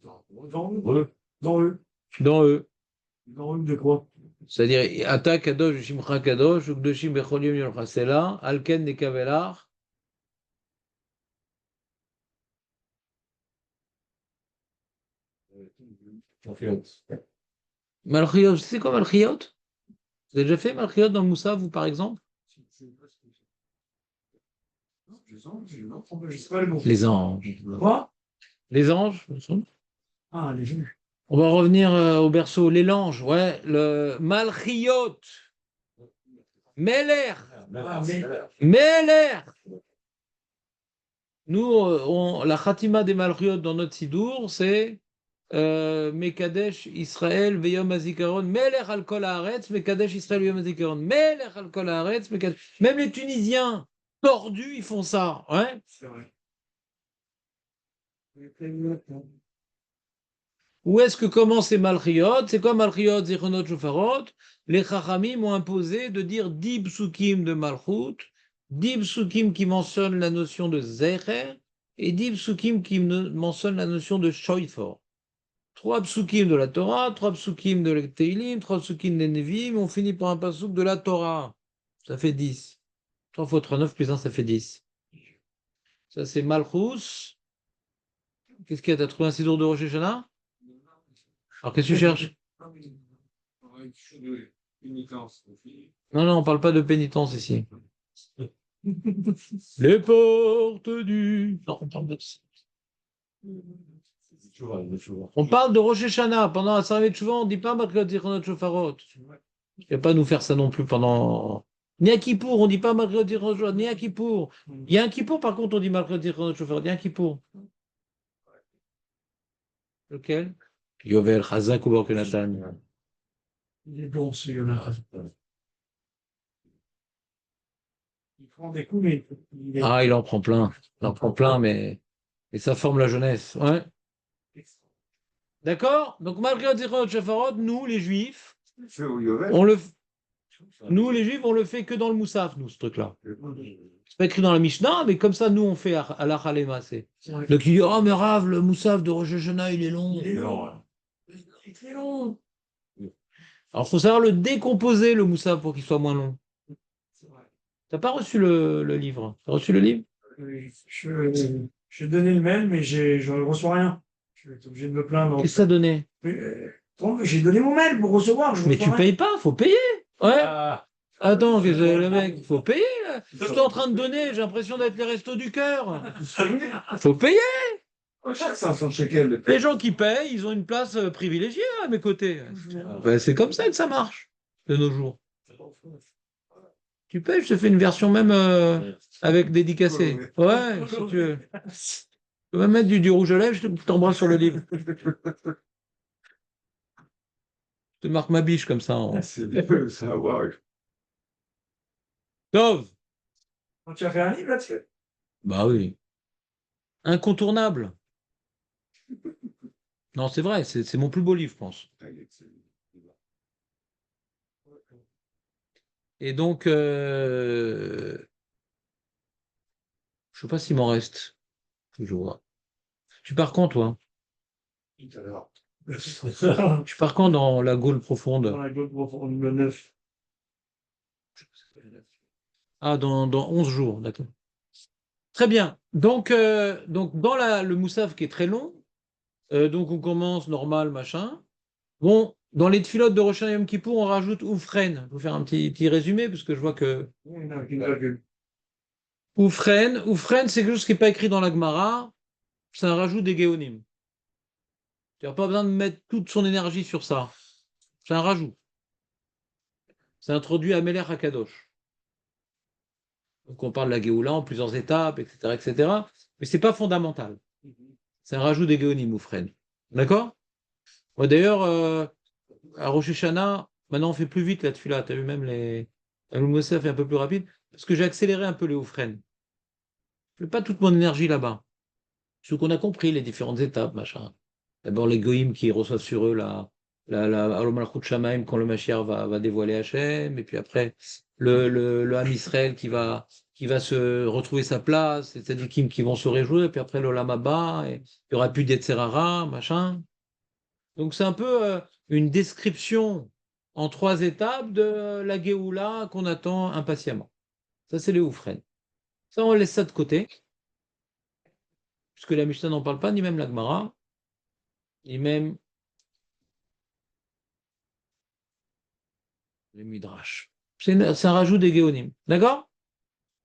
Dans eux.
Dans eux.
Dans eux de quoi?
C'est-à-dire, Ata Kadosh Shimcha Kadosh, Ukdoshim Becholim Yom Chasela, Alken Nekavelar. Malchiot, c'est quoi Malchiot? Vous avez déjà fait Malchiot dans le Moussa, vous, par exemple?
Je sais pas le mot.
Les anges.
Quoi?
Les anges?
Ah, les vues.
On va revenir au berceau. Les langes, ouais. Le Malchiot. Meler.
Ah, mais...
Meler. Nous, la Khatima des Malchiot dans notre Sidour, c'est Mekadesh Israël Veyom Hazikaron, Meler al Kol Haaretz, Mekadesh Israël Veyom Hazikaron, Meler al Kol Haaretz, Mekadesh. Même les Tunisiens tordus, ils font ça. Ouais.
C'est vrai.
Où est-ce que commencent ces Malchiot? C'est quoi Malchiot, Zichronot, Shofarot? Les Chachamim ont imposé de dire 10 psukim de Malchut, 10 psukim qui mentionnent la notion de Zecher, et 10 psukim qui mentionnent la notion de Shoifor. 3 psukim de la Torah, 3 psukim de la Teilim, 3 psukim des Nevim, on finit par un pasuk de la Torah. Ça fait 10. 3 fois 3, 9 plus 1, ça fait 10. Ça, c'est Malchus. Qu'est-ce qu'il y a? T'as trouvé un sidour de Rosh Hashanah? Alors, qu'est-ce que tu cherches? Non, non, on ne parle pas de pénitence ici. Les portes du... Non, on parle de... On parle de Rosh Hashanah. Pendant la Sarvet Tchouva, on ne dit pas Makriot Zichronot Shofarot. Il ne va pas nous faire ça non plus pendant... Ni à Kippour, on ne dit pas Makriot Zichronot Shofarot, ni à Kippour. Il y a un Kippour, par contre, on dit Makriot Zichronot Shofarot. Il y a un Kippour. Lequel? Yovel, Chazak ou Borkenatan.
Il est bon, celui-là. Il prend des coups, mais il est...
Ah, il en prend plein. Il en prend plein, mais... Et ça forme la jeunesse. Ouais. D'accord? Donc, malgré Zichronot Shofarot, nous, les Juifs, on le... Nous, les Juifs, on le fait que dans le Moussaf, nous, ce truc-là. C'est pas écrit dans la Mishnah, mais comme ça, nous, on fait à la Khalema. Donc, il dit, oh, mais Rav, le Moussaf de Rosh Hashanah, il est long.
Il est long. Il est très long.
Alors, il faut savoir le décomposer, le Moussaf, pour qu'il soit moins long.
C'est vrai.
T'as pas reçu le livre? T'as reçu le livre?
Je donnais le mail, mais je ne reçois rien. Je vais être obligé de me plaindre.
Qu'est-ce que ça donnait?
Bon, j'ai donné mon mail pour recevoir.
Mais tu payes pas, faut payer. Ouais. Attends, le mec, faut payer. Là. Je suis en train de donner, j'ai l'impression d'être les restos du cœur. Faut payer.
Chaque 500 shekels.
Les gens qui payent, ils ont une place privilégiée à mes côtés. Ben, c'est comme ça que ça marche de nos jours. Tu payes, je te fais une version même avec dédicacé. Ouais, si tu veux. Tu peux même mettre du rouge à lèvres, je t'embrasse sur le livre. Je te marque ma biche comme ça.
C'est bien, ça va voir.
Tov.
Tu as fait un livre là-dessus?
Bah oui. Incontournable. Non, c'est vrai, c'est mon plus beau livre, je pense. Et donc, je sais pas s'il m'en reste. Je vois. Tu pars quand, toi?
Tout à l'heure.
Tu pars quand dans la Gaule profonde?
Dans la Gaule profonde, le 9.
Ah, dans 11 jours, d'accord. Très bien. Donc dans le Moussaf qui est très long, donc on commence normal, machin. Bon, dans les tfilotes de Rosh Hashanah Yom Kippour, on rajoute Oufren. Je vais faire un petit résumé, parce que je vois que... Oufren, c'est quelque chose qui n'est pas écrit dans la Gemara. C'est un rajout des Géonim. Tu n'as pas besoin de mettre toute son énergie sur ça. C'est un rajout. C'est introduit à Melech HaKadosh. Donc on parle de la Géoula en plusieurs étapes, etc., etc. Mais ce n'est pas fondamental. C'est un rajout des Géonim, Oufren. D'accord? D'ailleurs, à Rosh Hashanah, maintenant on fait plus vite la tefila. Tu as vu même les Le Mosef est un peu plus rapide, parce que j'ai accéléré un peu les Oufren. Je ne mets pas toute mon énergie là-bas. Parce qu'on a compris les différentes étapes, machin. D'abord les Goïms qui reçoivent sur eux Alo Malchut Shamaim quand le Mashiach va dévoiler Hachem, et puis après le Ham Israël qui va se retrouver sa place, les tzadikim qui vont se réjouir, et puis après l'Olam Haba, et il n'y aura plus d'Yetzerara, machin. Donc c'est un peu une description en 3 étapes de la Géoula qu'on attend impatiemment. Ça, c'est les Oufren. Ça, on laisse ça de côté, puisque la Mishnah n'en parle pas, ni même la Gemara, ni même les Midrash. C'est un rajout des Géonim. D'accord?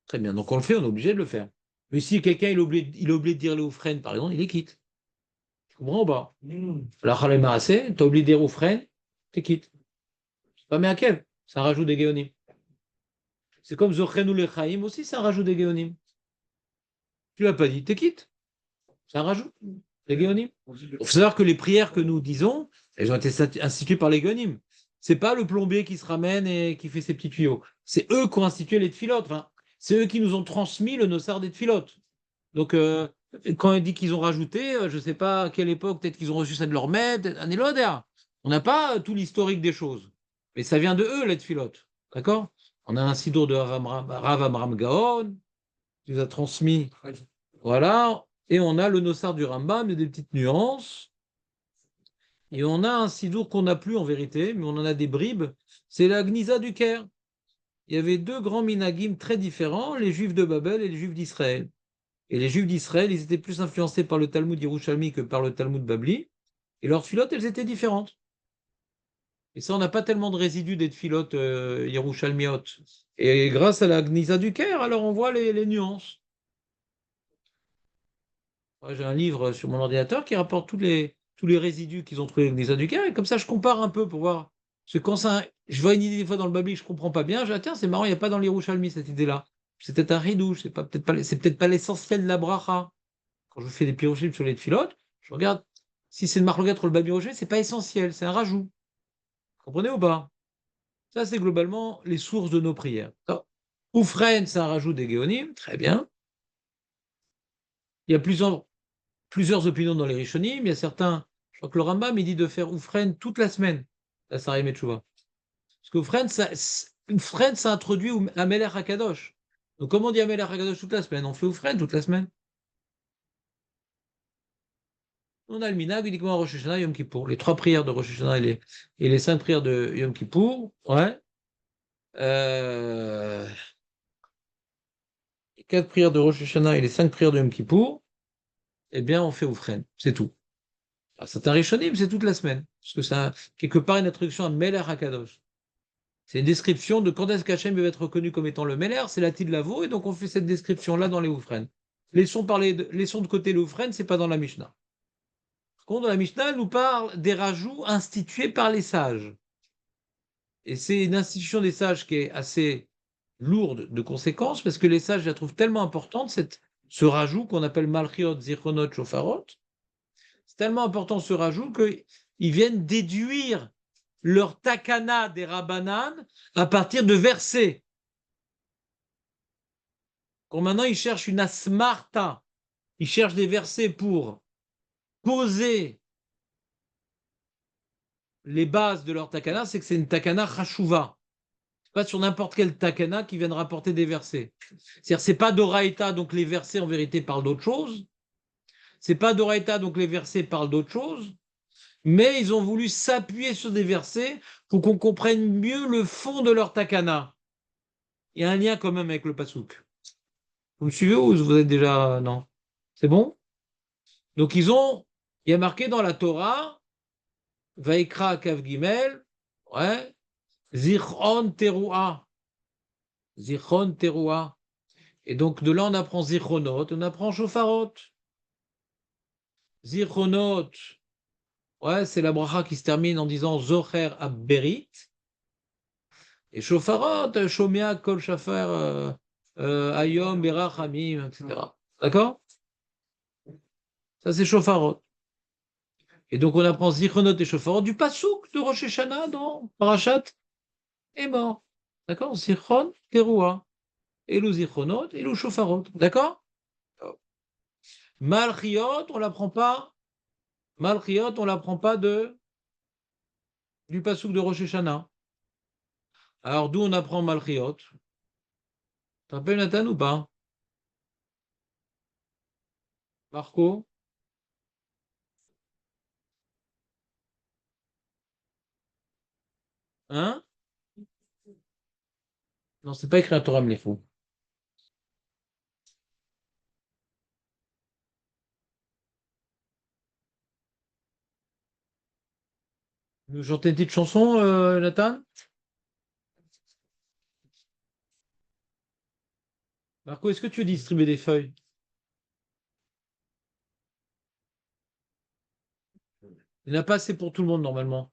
Très bien. Donc on le fait, on est obligé de le faire. Mais si quelqu'un il a oublié de dire les Oufren, par exemple, il les quitte. Tu comprends ou pas? La Chalema assez, tu as oublié de dire Oufren, tu quittes. C'est pas Meakev, c'est un rajout des Géonim. C'est comme Zochenou le Chaim aussi, c'est un rajout des Géonim. Tu l'as pas dit, tu quittes. C'est un rajout des Géonim. Il faut savoir que les prières que nous disons, elles ont été instituées par les Géonim. C'est pas le plombier qui se ramène et qui fait ses petits tuyaux. C'est eux qui ont institué les tfilotes. Enfin, c'est eux qui nous ont transmis le Nossar des tfilotes. Donc, quand on dit qu'ils ont rajouté, je ne sais pas à quelle époque, peut-être qu'ils ont reçu ça de leur maître, un élodéa. On n'a pas tout l'historique des choses. Mais ça vient de eux, les tfilotes. D'accord? On a un sidour de Rav Amram Gaon, qui nous a transmis. Voilà. Et on a le Nossar du Rambam, il y a des petites nuances. Et on a un sidour qu'on n'a plus en vérité, mais on en a des bribes. C'est la Gnisa du Caire. Il y avait 2 grands minagim très différents, les Juifs de Babel et les Juifs d'Israël. Et les Juifs d'Israël, ils étaient plus influencés par le Talmud Yerushalmi que par le Talmud Babli. Et leurs filotes, elles étaient différentes. Et ça, on n'a pas tellement de résidus des filotes Yerushalmiot. Et grâce à la Gnisa du Caire, alors on voit les nuances. Moi, j'ai un livre sur mon ordinateur qui rapporte tous les résidus qu'ils ont trouvés avec Gnisa du Caire. Et comme ça, je compare un peu pour voir. Parce que quand ça, je vois une idée des fois dans le Babli, je ne comprends pas bien. Je dis, ah, tiens, c'est marrant, il n'y a pas dans l'Yerushalmi cette idée-là. C'est peut-être un ridouche, c'est peut-être pas l'essentiel de la bracha. Quand je fais des pirochim sur les filotes, je regarde si c'est une marloquette ou le babi rocher, c'est pas essentiel, c'est un rajout. Vous comprenez ou pas? Ça, c'est globalement les sources de nos prières. Oufren, c'est un rajout des Géonim, très bien. Il y a plusieurs opinions dans les Rishonim. Il y a certains, je crois que le Rambam, il dit de faire Oufren toute la semaine, la Sarim et Tchouva. Parce que Oufren, ça introduit Amelech HaKadosh. Donc, comment on dit Amelech HaKadosh toute la semaine? On fait Oufren toute la semaine. On a le minag uniquement à Rosh Hashanah et Yom Kippour. Les 3 prières de Rosh Hashanah et les 5 prières de Yom Kippour. Ouais. Les 4 prières de Rosh Hashanah et les 5 prières de Yom Kippour, eh bien, on fait Oufren. C'est tout. Alors, c'est un Rishonim, c'est toute la semaine. Parce que c'est quelque part une introduction à Melech HaKadosh. C'est une description de quand est-ce qu'Hachem va être reconnu comme étant le Melech, c'est la de Lavo, et donc on fait cette description-là dans les Oufren. Laissons de côté les Oufren, c'est pas dans la Mishnah. Contre, la Mishnah nous parle des rajouts institués par les sages. Et c'est une institution des sages qui est assez lourde de conséquences, parce que les sages la trouvent tellement importante, ce rajout qu'on appelle Malchiot, Zichronot, Shofarot. C'est tellement important ce rajout qu'ils viennent déduire leur takana des Rabbanan à partir de versets. Quand maintenant ils cherchent une asmarta, ils cherchent des versets pour poser les bases de leur takana, c'est que c'est une takana chashuva. C'est pas sur n'importe quelle takana qui viennent rapporter des versets. C'est-à-dire, c'est pas d'oraïta, donc les versets en vérité parlent d'autre chose. C'est pas d'oraïta, donc les versets parlent d'autre chose. Mais ils ont voulu s'appuyer sur des versets pour qu'on comprenne mieux le fond de leur takana. Il y a un lien quand même avec le pasouk. Vous me suivez ou vous êtes déjà... Non. C'est bon? Donc il y a marqué dans la Torah, Vaikra Kav Gimel, ouais, Zichron Teruah. Zichron Teruah. Et donc de là, on apprend Zichronot, on apprend Shofarot. Zichronot, ouais, c'est la bracha qui se termine en disant Zocher Abberit. Et Shofarot, Shomia Kol Shafar, Ayom, Berach, Hamim, etc. D'accord? Ça, c'est Shofarot. Et donc, on apprend Zichronot et Shofarot du Passouk de Rosh Hashanah dans Parashat est mort. D'accord? Zichron, Teroua. Elou zichronot, elou shofarot. D'accord? Malchiot, on l'apprend pas. Malchiot, on l'apprend pas du pasouk de Rosh Hashanah. Alors d'où on apprend Malchiot? T'as rappelles Nathan ou pas? Marco? Hein? Non, c'est pas écrit à Torah, mais les fous. Nous chanter une petite chanson, Nathan? Marco, est-ce que tu veux distribuer des feuilles? Il n'y en a pas assez pour tout le monde normalement.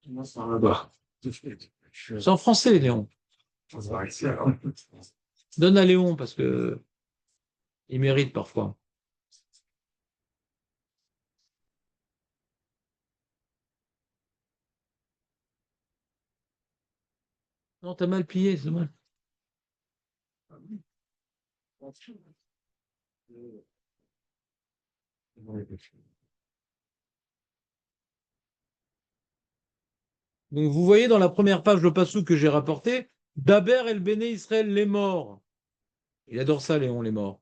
Commence par là-bas.
C'est en français, Léon. Donne à Léon parce que il mérite parfois. Non, t'as mal plié, c'est mal. Donc vous voyez dans la première page le passou que j'ai rapporté, Daber el Béné Israël les morts. Il adore ça, Léon, les morts.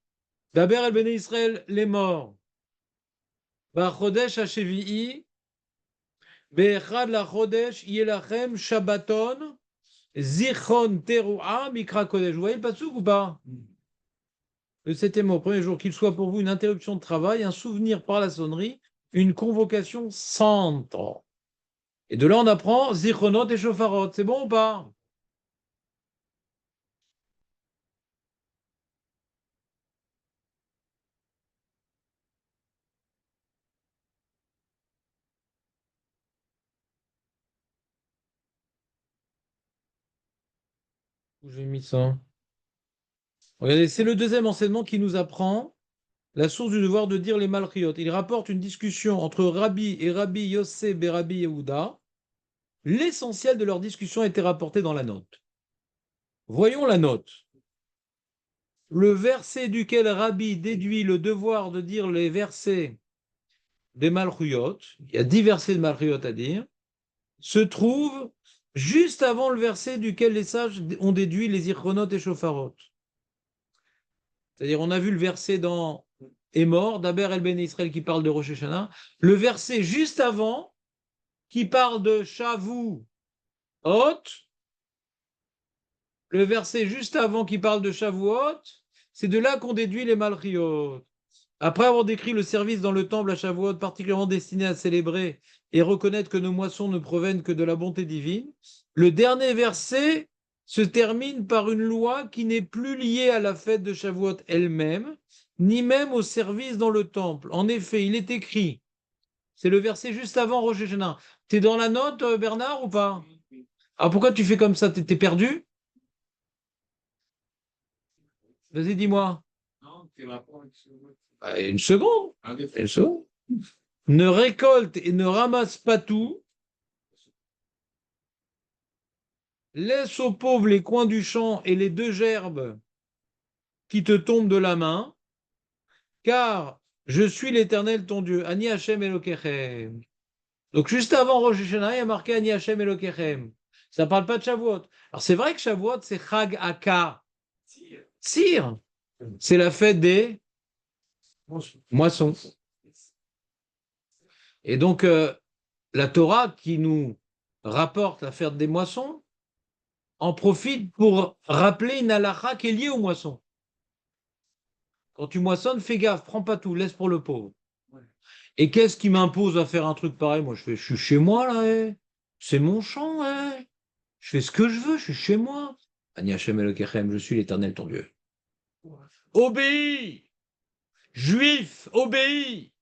Daber el Béné Israël les morts. Chodesh Hashevi'i, Be'echad la Chodesh Yelachem Shabbaton, Zichron Teruah Mikra Kodesh. Vous voyez le passouk ou pas? Le septième mot, premier jour, qu'il soit pour vous une interruption de travail, un souvenir par la sonnerie, une convocation sainte. Et de là, on apprend Zichronot et Shofarot. C'est bon ou pas? Où j'ai mis ça? Regardez, c'est le deuxième enseignement qui nous apprend la source du devoir de dire les malchiot. Il rapporte une discussion entre Rabbi et Rabbi Yossé Rabbi Yehuda. L'essentiel de leur discussion a été rapporté dans la note. Voyons la note. Le verset duquel Rabbi déduit le devoir de dire les versets des Malchuyot, il y a 10 versets de Malchuyot à dire, se trouve juste avant le verset duquel les sages ont déduit les Irchonot et Shofarot. C'est-à-dire, on a vu le verset dans est mort, d'Aber el Ben Israël qui parle de Rosh Hashanah, le verset juste avant qui parle de Shavuot, le verset juste avant qui parle de Shavuot, c'est de là qu'on déduit les Malchiot. Après avoir décrit le service dans le temple à Shavuot, particulièrement destiné à célébrer et reconnaître que nos moissons ne proviennent que de la bonté divine, le dernier verset se termine par une loi qui n'est plus liée à la fête de Shavuot elle-même, ni même au service dans le temple. En effet, il est écrit, c'est le verset juste avant Rosh Hashanah. T'es dans la note, Bernard, ou pas? Ah, pourquoi tu fais comme ça? T'es perdu? Vas-y, dis-moi. Une seconde. Une seconde. Ne récolte et ne ramasse pas tout. Laisse aux pauvres les coins du champ et les 2 gerbes qui te tombent de la main, car je suis l'Éternel ton Dieu. Ani Hashem Elokechem. Donc juste avant Rosh Hashanah, il y a marqué Ani Hashem Elokechem. Ça ne parle pas de Shavuot. Alors c'est vrai que Shavuot, c'est Chag Aka. Tsir. C'est la fête des moissons. Et donc, la Torah qui nous rapporte la fête des moissons en profite pour rappeler une halakha qui est liée aux moissons. Quand tu moissonnes, fais gaffe, prends pas tout, laisse pour le pauvre. Et qu'est-ce qui m'impose à faire un truc pareil? Moi, je suis chez moi, là, c'est mon champ, je fais ce que je veux, je suis chez moi. Ani Hashem Elokechem, je suis l'Éternel ton Dieu. Obéis! Juif, obéis!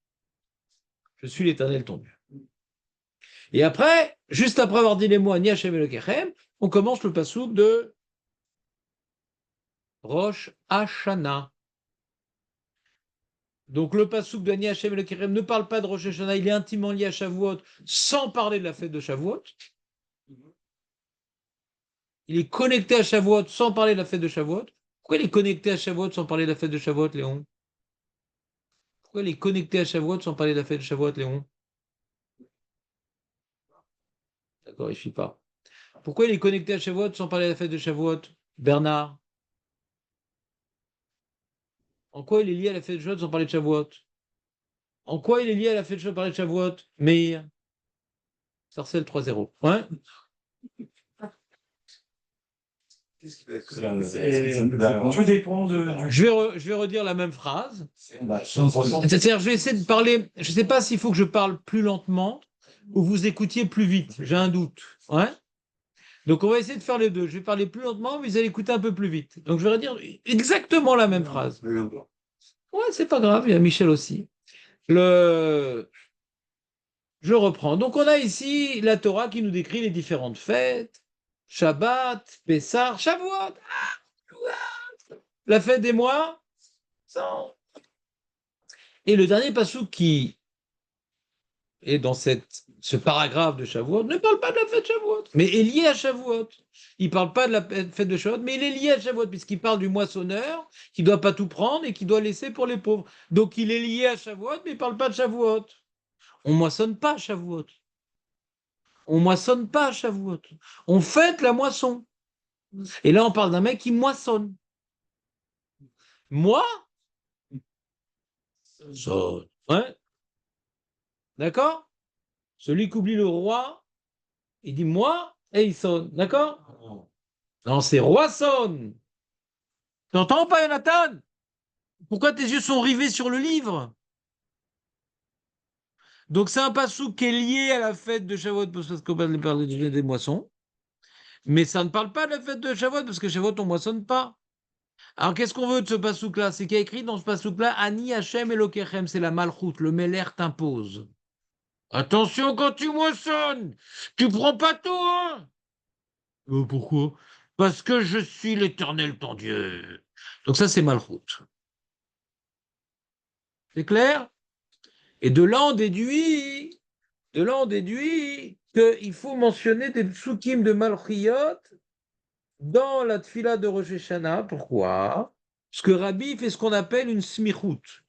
Je suis l'Éternel ton Dieu. Et après, juste après avoir dit les mots Ani Hashem Elokechem, on commence le passouk de Rosh Hashanah. Donc le passouk de Ani Hashem Elokechem ne parle pas de Rosh Hashanah, il est intimement lié à Shavuot, sans parler de la fête de Shavuot. Il est connecté à Shavuot sans parler de la fête de Shavuot. Pourquoi il est connecté à Shavuot sans parler de la fête de Shavuot, Léon? Pourquoi il est connecté à Shavuot sans parler de la fête de Shavuot, Léon? D'accord, il ne suit pas. Pourquoi il est connecté à Shavuot sans parler de la fête de Shavuot, Bernard? En quoi il est lié à la fête de Shavuot sans parler de Shavuot? En quoi il est lié à la fête de Shavuot sans parler de Shavuot? Meir. Sarcelle 3-0. Ouais.
Qu'est-ce qui va être
Tout dépend de.
Je vais redire la même phrase. C'est-à-dire, je vais essayer de parler. Je ne sais pas s'il faut que je parle plus lentement ou vous écoutiez plus vite. J'ai un doute. Ouais. Donc, on va essayer de faire les deux. Je vais parler plus lentement, mais vous allez écouter un peu plus vite. Donc, je vais redire exactement la même phrase. Ouais, c'est pas grave. Il y a Michel aussi. Je reprends. Donc, on a ici la Torah qui nous décrit les différentes fêtes. Shabbat, Pessah, Shavuot. La fête des mois. Et le dernier passouk qui est dans ce paragraphe de Shavuot ne parle pas de la fête de Shavuot, mais est lié à Shavuot. Il ne parle pas de la fête de Shavuot, mais il est lié à Shavuot, puisqu'il parle du moissonneur qui ne doit pas tout prendre et qui doit laisser pour les pauvres. Donc il est lié à Shavuot, mais il ne parle pas de Shavuot. On ne moissonne pas à Shavuot. On ne moissonne pas à Shavuot. On fête la moisson. Et là, on parle d'un mec qui moissonne. Moi, ouais, d'accord? Celui qui oublie le roi, il dit moi et il sonne, d'accord? Non, c'est roi sonne. T'entends pas, Jonathan? Pourquoi tes yeux sont rivés sur le livre? Donc c'est un passouk qui est lié à la fête de Shavuot parce qu'on va parler des moissons, mais ça ne parle pas de la fête de Shavuot parce que Shavuot on moissonne pas. Alors qu'est-ce qu'on veut de ce passouk-là? C'est qu'il y a écrit dans ce passouk-là Ani Hashem Elokechem, c'est la malchoute, le Meler t'impose. Attention quand tu moissonnes, tu prends pas tout, hein? Pourquoi? Parce que je suis l'Éternel ton Dieu. Donc ça, c'est Malchut. C'est clair? Et de là on déduit qu'il faut mentionner des psukim de Malchiot dans la tfila de Rosh Hashanah. Pourquoi? Parce que Rabbi fait ce qu'on appelle une smichut.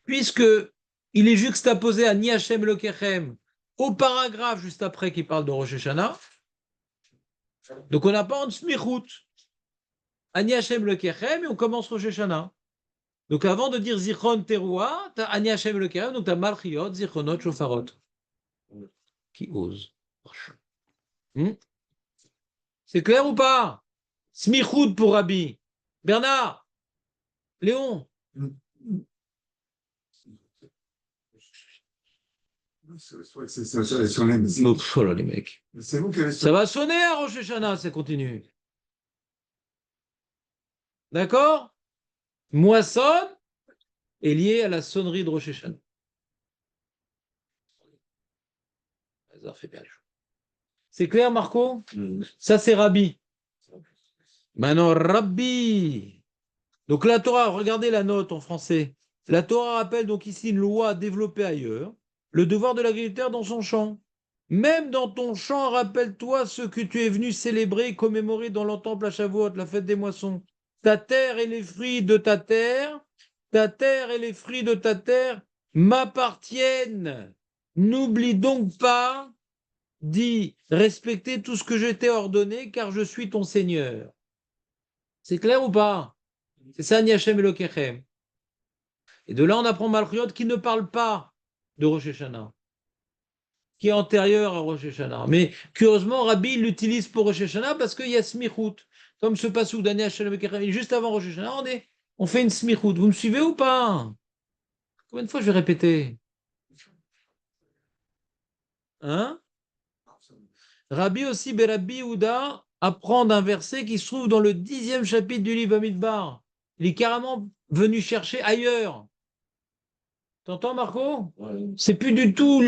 Puisque il est juxtaposé à Ni Hashem Elokechem au paragraphe juste après qui parle de Rosh Hashanah. Donc on n'a pas en smichut. Ani Hashem Elokechem et on commence Rosh Hashanah. Donc avant de dire Zichron Teruah, tu as Ani Hashem Elokechem, donc tu as Malchiot, Zichronot, Shofarot. Qui ose. C'est clair ou pas? Smichoud pour Rabbi. Bernard, Léon. Oh là, les mecs.
C'est vous qui avez
Ça va sonner à Rosh Hashanah, ça continue. D'accord? Moissonne est lié à la sonnerie de Rosh Hashanah. C'est clair, Marco? Ça, c'est Rabbi. Maintenant, Rabbi. Donc la Torah, regardez la note en français. La Torah rappelle donc ici une loi développée ailleurs, le devoir de l'agriculteur dans son champ. Même dans ton champ, rappelle-toi ce que tu es venu célébrer, commémorer dans l'Temple à Shavuot, la fête des moissons. Ta terre et les fruits de ta terre, ta terre et les fruits de ta terre m'appartiennent. N'oublie donc pas, dis, respecter tout ce que je t'ai ordonné, car je suis ton Seigneur. C'est clair ou pas? C'est ça, Ni Hashem Elokechem. Et de là, on apprend Malchiot qui ne parle pas de Rosh Hashanah, qui est antérieur à Rosh Hashanah. Mais curieusement, Rabbi l'utilise pour Rosh Hashanah parce qu'il y a Smichut. Comme ce passage d'Ani Hashem Elokechem, juste avant Rosh Hashanah, on fait une Smichut. Vous me suivez ou pas? Combien de fois je vais répéter? Hein? Rabbi aussi, Berabbi Yehuda, apprend d'un verset qui se trouve dans le 10e chapitre du livre Bamidbar. Il est carrément venu chercher ailleurs. T'entends, Marco? C'est plus du tout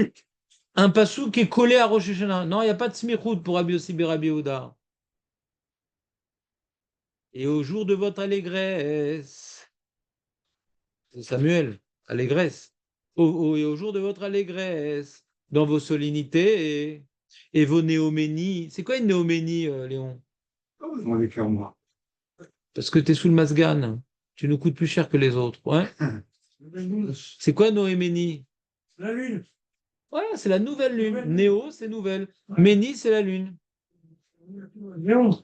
un passou qui est collé à Rosh Hashanah. Non, il n'y a pas de smichout pour Rabbi Yossi ben Rabbi Yehuda. Et au jour de votre allégresse, c'est Samuel, allégresse. Et au jour de votre allégresse, dans vos solennités, et vos néoménies. C'est quoi une néoménie, Léon?
On les fait en moi.
Parce que tu es sous le masgan. Tu nous coûtes plus cher que les autres. Ouais. C'est quoi Noéménie?
La lune.
Ouais, c'est la nouvelle lune.
Nouvelle lune.
Néo, c'est nouvelle.
Ouais.
Ménie, c'est la lune.
Léon.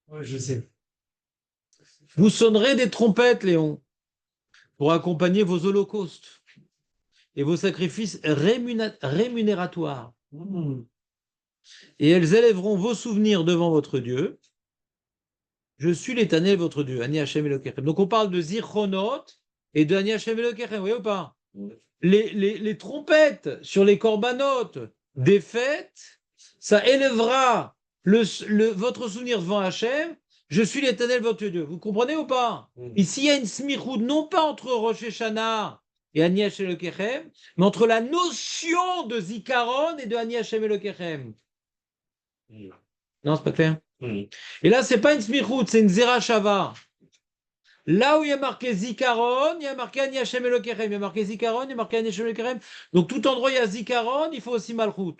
Ouais, je sais.
Vous sonnerez des trompettes, Léon, pour accompagner vos holocaustes et vos sacrifices rémunératoires. Et elles élèveront vos souvenirs devant votre Dieu. Je suis l'Éternel, votre Dieu. Ani Hashem Elokechem. Donc on parle de Zichronot et de Ani Hashem Elokechem, vous voyez ou pas? Les trompettes sur les corbanotes des fêtes, ça élèvera votre souvenir devant Hachem. Je suis l'Éternel, votre Dieu. Vous comprenez ou pas? Ici, il y a une smichoud, non pas entre Rosh Hashanah et Ani Hashem Elokechem, mais entre la notion de Zikaron et de Ani Hashem Elokechem. Non, c'est pas clair. Et là, c'est pas une smichoud, c'est une zerachava. Là où il y a marqué Zikaron, il y a marqué Ani Hashem Elokechem. Il y a marqué Zikaron, il y a marqué Ani Hashem Elokechem. Donc, tout endroit où il y a Zikaron, il faut aussi Malchut.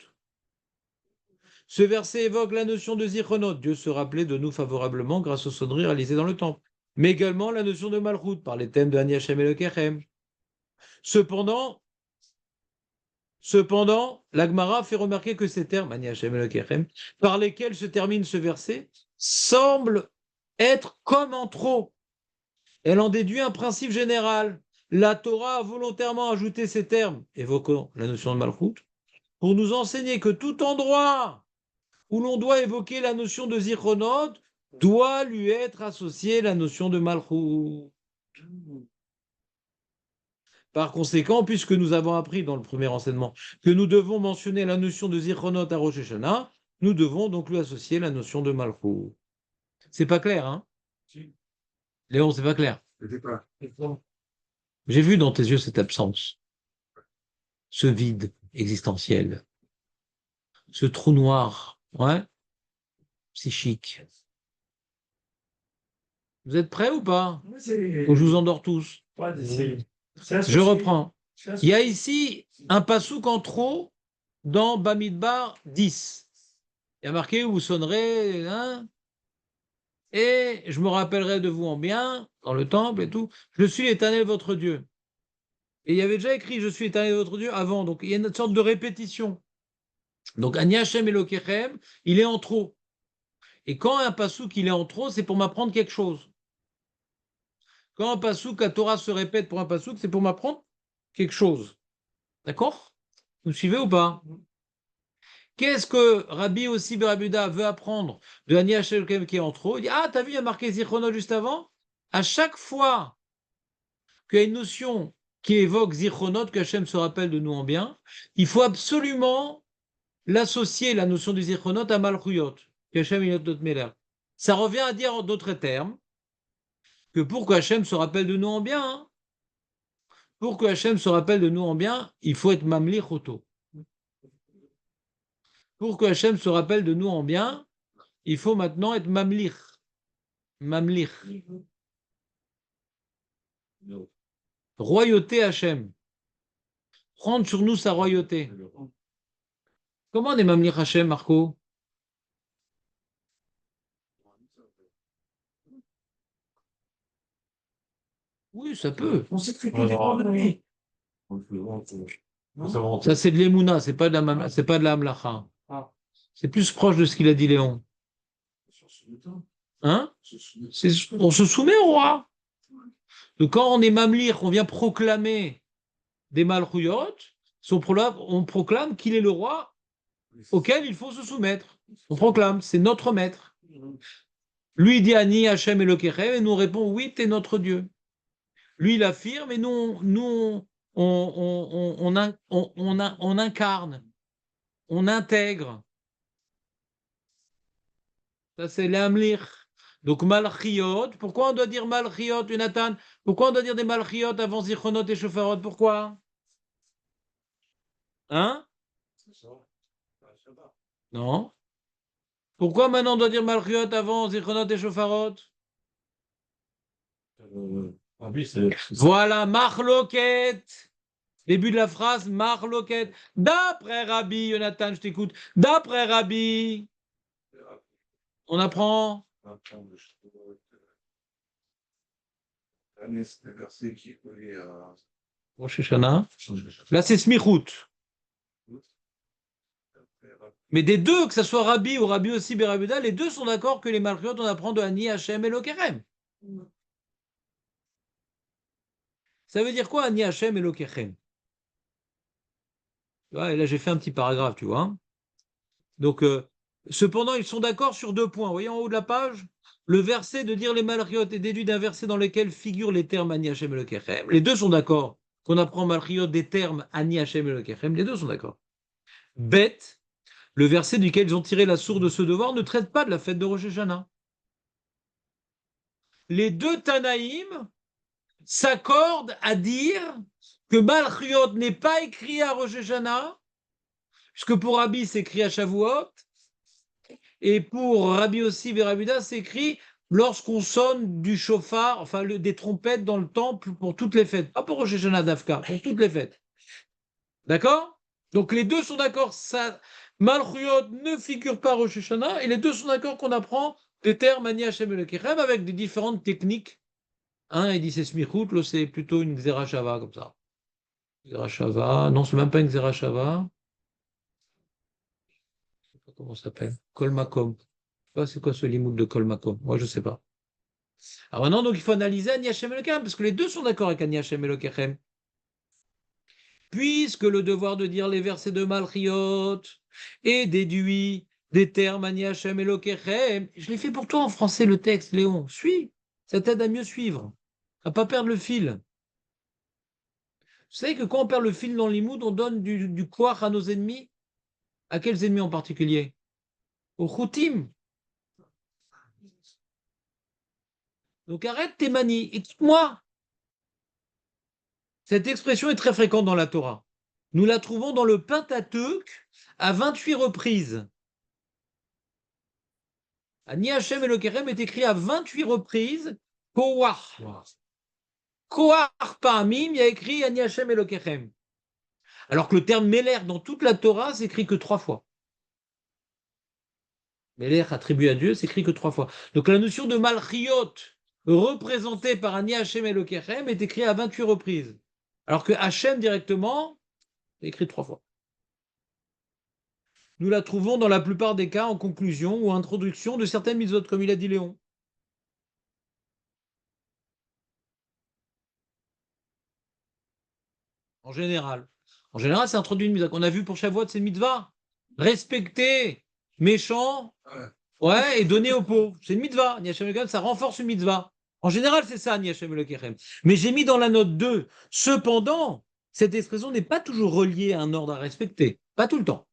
Ce verset évoque la notion de Zichronot. Dieu se rappelait de nous favorablement grâce aux sonneries réalisées dans le temple. Mais également la notion de Malchut par les thèmes de Ani Hashem Elokechem. Cependant, la Gemara fait remarquer que ces termes, Ani Hashem Elokechem, par lesquels se termine ce verset, semblent être comme en trop. Elle en déduit un principe général. La Torah a volontairement ajouté ces termes, évoquant la notion de Malchut, pour nous enseigner que tout endroit où l'on doit évoquer la notion de Zichronot doit lui être associée la notion de Malchut. Par conséquent, puisque nous avons appris dans le premier enseignement que nous devons mentionner la notion de Zichronot à Rosh Hashanah, nous devons donc lui associer la notion de Malchut. C'est pas clair, hein? Léon, c'est pas clair.
C'était pas.
J'ai vu dans tes yeux cette absence, ce vide existentiel, ce trou noir, ouais, psychique. Vous êtes prêts ou pas? Ou je vous endors tous? Je reprends. Il y a ici un passouk en trop dans Bamidbar 10. Il y a marqué où vous sonnerez, hein, et je me rappellerai de vous en bien, dans le temple et tout. Je suis l'Éternel votre Dieu. Et il y avait déjà écrit je suis l'Éternel votre Dieu avant. Donc il y a une sorte de répétition. Donc Ani Hashem Elokechem, il est en trop. Et quand un passouk il est en trop, c'est pour m'apprendre quelque chose. Quand un passouk, la Torah se répète pour un passouk, c'est pour m'apprendre quelque chose. D'accord? Vous suivez ou pas? Qu'est-ce que Rabbi aussi Berabuda veut apprendre de Ani Hashem Elokechem qui est en trop? Il dit ah, t'as vu, il y a marqué Zichronot juste avant? À chaque fois qu'il y a une notion qui évoque Zichronot, que Hashem se rappelle de nous en bien, il faut absolument l'associer, la notion du Zichronot, à Malchuyot, que Hashem est notre Meler. Ça revient à dire en d'autres termes que pour que Hashem se rappelle de nous en bien, hein, pour que Hashem se rappelle de nous en bien, il faut être Mamlich Oto. Pour que Hashem se rappelle de nous en bien, il faut maintenant être Mamlich. Mamlich. Royauté Hashem. Prendre sur nous sa royauté. Comment on est Mamlich Hashem, Marco? Oui, ça peut.
On sait que tout dépend de lui.
Ça, c'est de l'Emouna, c'est pas de la Hamlacha.
Ah.
C'est plus proche de ce qu'il a dit Léon. Hein? On se soumet au roi. Donc quand on est Mamlir, on vient proclamer des Malchuyot, on proclame qu'il est le roi auquel il faut se soumettre. On proclame, c'est notre maître. Lui dit Ani Hashem Elokechem et nous répond oui, t'es notre Dieu. Lui il affirme et nous on incarne, on intègre. Ça c'est l'Amlir. Donc Malchiot, pourquoi on doit dire Malchiot, Jonathan? Pourquoi on doit dire des Malchiot avant Zichronot et Shofarot? Pourquoi? Hein? Non. Pourquoi maintenant on doit dire Malchiot avant Zichronot et Shofarot?
Oui, c'est.
Voilà, Marloket. Début de la phrase, Marloquet. D'après Rabbi, Jonathan, je t'écoute. D'après Rabbi, on apprend.
C'est le verset qui est collé à
Rosh Hashanah. Là, c'est Smichout. Mais des deux, que ce soit Rabbi ou Rabbi aussi Berabuda, les deux sont d'accord que les Malchiot, on apprend de Ani, Hachem et Lokerem. Ça veut dire quoi, Ani, Hachem et Lokerem? Et là, j'ai fait un petit paragraphe, tu vois. Hein. Donc, cependant, ils sont d'accord sur 2 points. Vous voyez en haut de la page, le verset de dire les Malchiot est déduit d'un verset dans lequel figurent les termes Ani, Hachem et Lokerem. Les deux sont d'accord qu'on apprend Malchiot des termes Ani, Hachem et Lokerem. Les deux sont d'accord. Bête, le verset duquel ils ont tiré la source de ce devoir ne traite pas de la fête de Rosh Hashanah. Les deux Tanaïm s'accordent à dire que Malchiot n'est pas écrit à Rosh Hashanah, puisque pour Rabbi c'est écrit à Shavuot, et pour Rabbi aussi Verabuda c'est écrit lorsqu'on sonne du chauffard, enfin des trompettes dans le temple pour toutes les fêtes, pas pour Rosh Hashanah d'Afka, pour toutes les fêtes. D'accord? Donc les deux sont d'accord, ça, Malchiot ne figure pas à Rosh Hashanah, et les deux sont d'accord qu'on apprend des termes Ani Hashem et le Kerem avec des différentes techniques. Un, il dit c'est Smichout, l'autre c'est plutôt une Xerashava, comme ça. Xerashava, non, c'est même pas une Xerashava. Je sais pas comment ça s'appelle. Kolmakom. Je sais pas c'est quoi ce limoud de Kolmakom. Moi, je sais pas. Alors maintenant, donc il faut analyser Ani Hashem et le Kerem, parce que les deux sont d'accord avec Ani Hashem et le Kerem. Puisque le devoir de dire les versets de Malchiot est déduit des termes Ani Hashem et le Kerem. Je l'ai fait pour toi en français, le texte, Léon. Suis. Ça t'aide à mieux suivre, à pas perdre le fil. Vous savez que quand on perd le fil dans l'imoud, on donne du koach à nos ennemis. À quels ennemis en particulier? Aux Choutim. Donc arrête tes manies, écoute-moi. Cette expression est très fréquente dans la Torah. Nous la trouvons dans le Pentateuque à 28 reprises. Ani Hashem et le Kerem est écrit à 28 reprises. Koach. Koach Pa'amim, il y a écrit Ani Hashem et le Kerem. Alors que le terme Meler dans toute la Torah s'écrit que 3 fois. Meler attribué à Dieu s'écrit que 3 fois. Donc la notion de Malchiot, représentée par Ani Hashem et le Kerem, est écrite à 28 reprises. Alors que Hashem directement est écrit 3 fois. Nous la trouvons dans la plupart des cas en conclusion ou introduction de certaines mitzvot, comme il a dit Léon. En général. En général, c'est introduit une mitzvah. Qu'on a vu pour Shavuot, c'est une mitzvah. Respecter méchant, ouais, et donner aux pauvres. C'est une mitzvah. Ça renforce une mitzvah. En général, c'est ça, Niachem le Kerem. Mais j'ai mis dans la note 2. Cependant, cette expression n'est pas toujours reliée à un ordre à respecter. Pas tout le temps.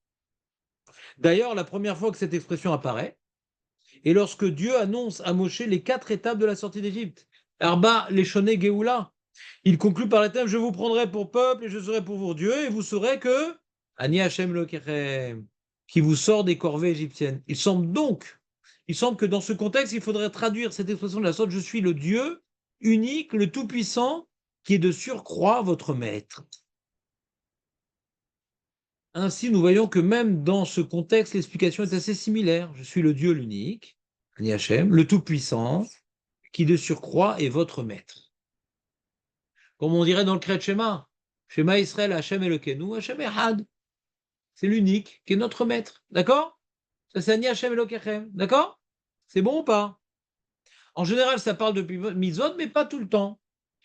D'ailleurs, la première fois que cette expression apparaît, et lorsque Dieu annonce à Moshe les 4 étapes de la sortie d'Égypte. Arba, les Shoné, Géoula. Il conclut par les thèmes, je vous prendrai pour peuple et je serai pour vous Dieu, et vous saurez que Ani Hashem le Kerem, qui vous sort des corvées égyptiennes. Il semble que dans ce contexte, il faudrait traduire cette expression de la sorte, je suis le Dieu unique, le Tout-Puissant, qui est de surcroît votre maître. Ainsi, nous voyons que même dans ce contexte, l'explication est assez similaire. Je suis le Dieu l'unique, Ani Hashem, le Tout-Puissant, qui de surcroît est votre maître. Comme on dirait dans le Kriyat Shema, Shema Israël, Hashem Elokeinu, Hashem Echad. C'est l'unique qui est notre maître. D'accord? Ça, c'est Ani Hashem Elokechem. D'accord? C'est bon ou pas? En général, ça parle de mitzvot, mais pas tout le temps.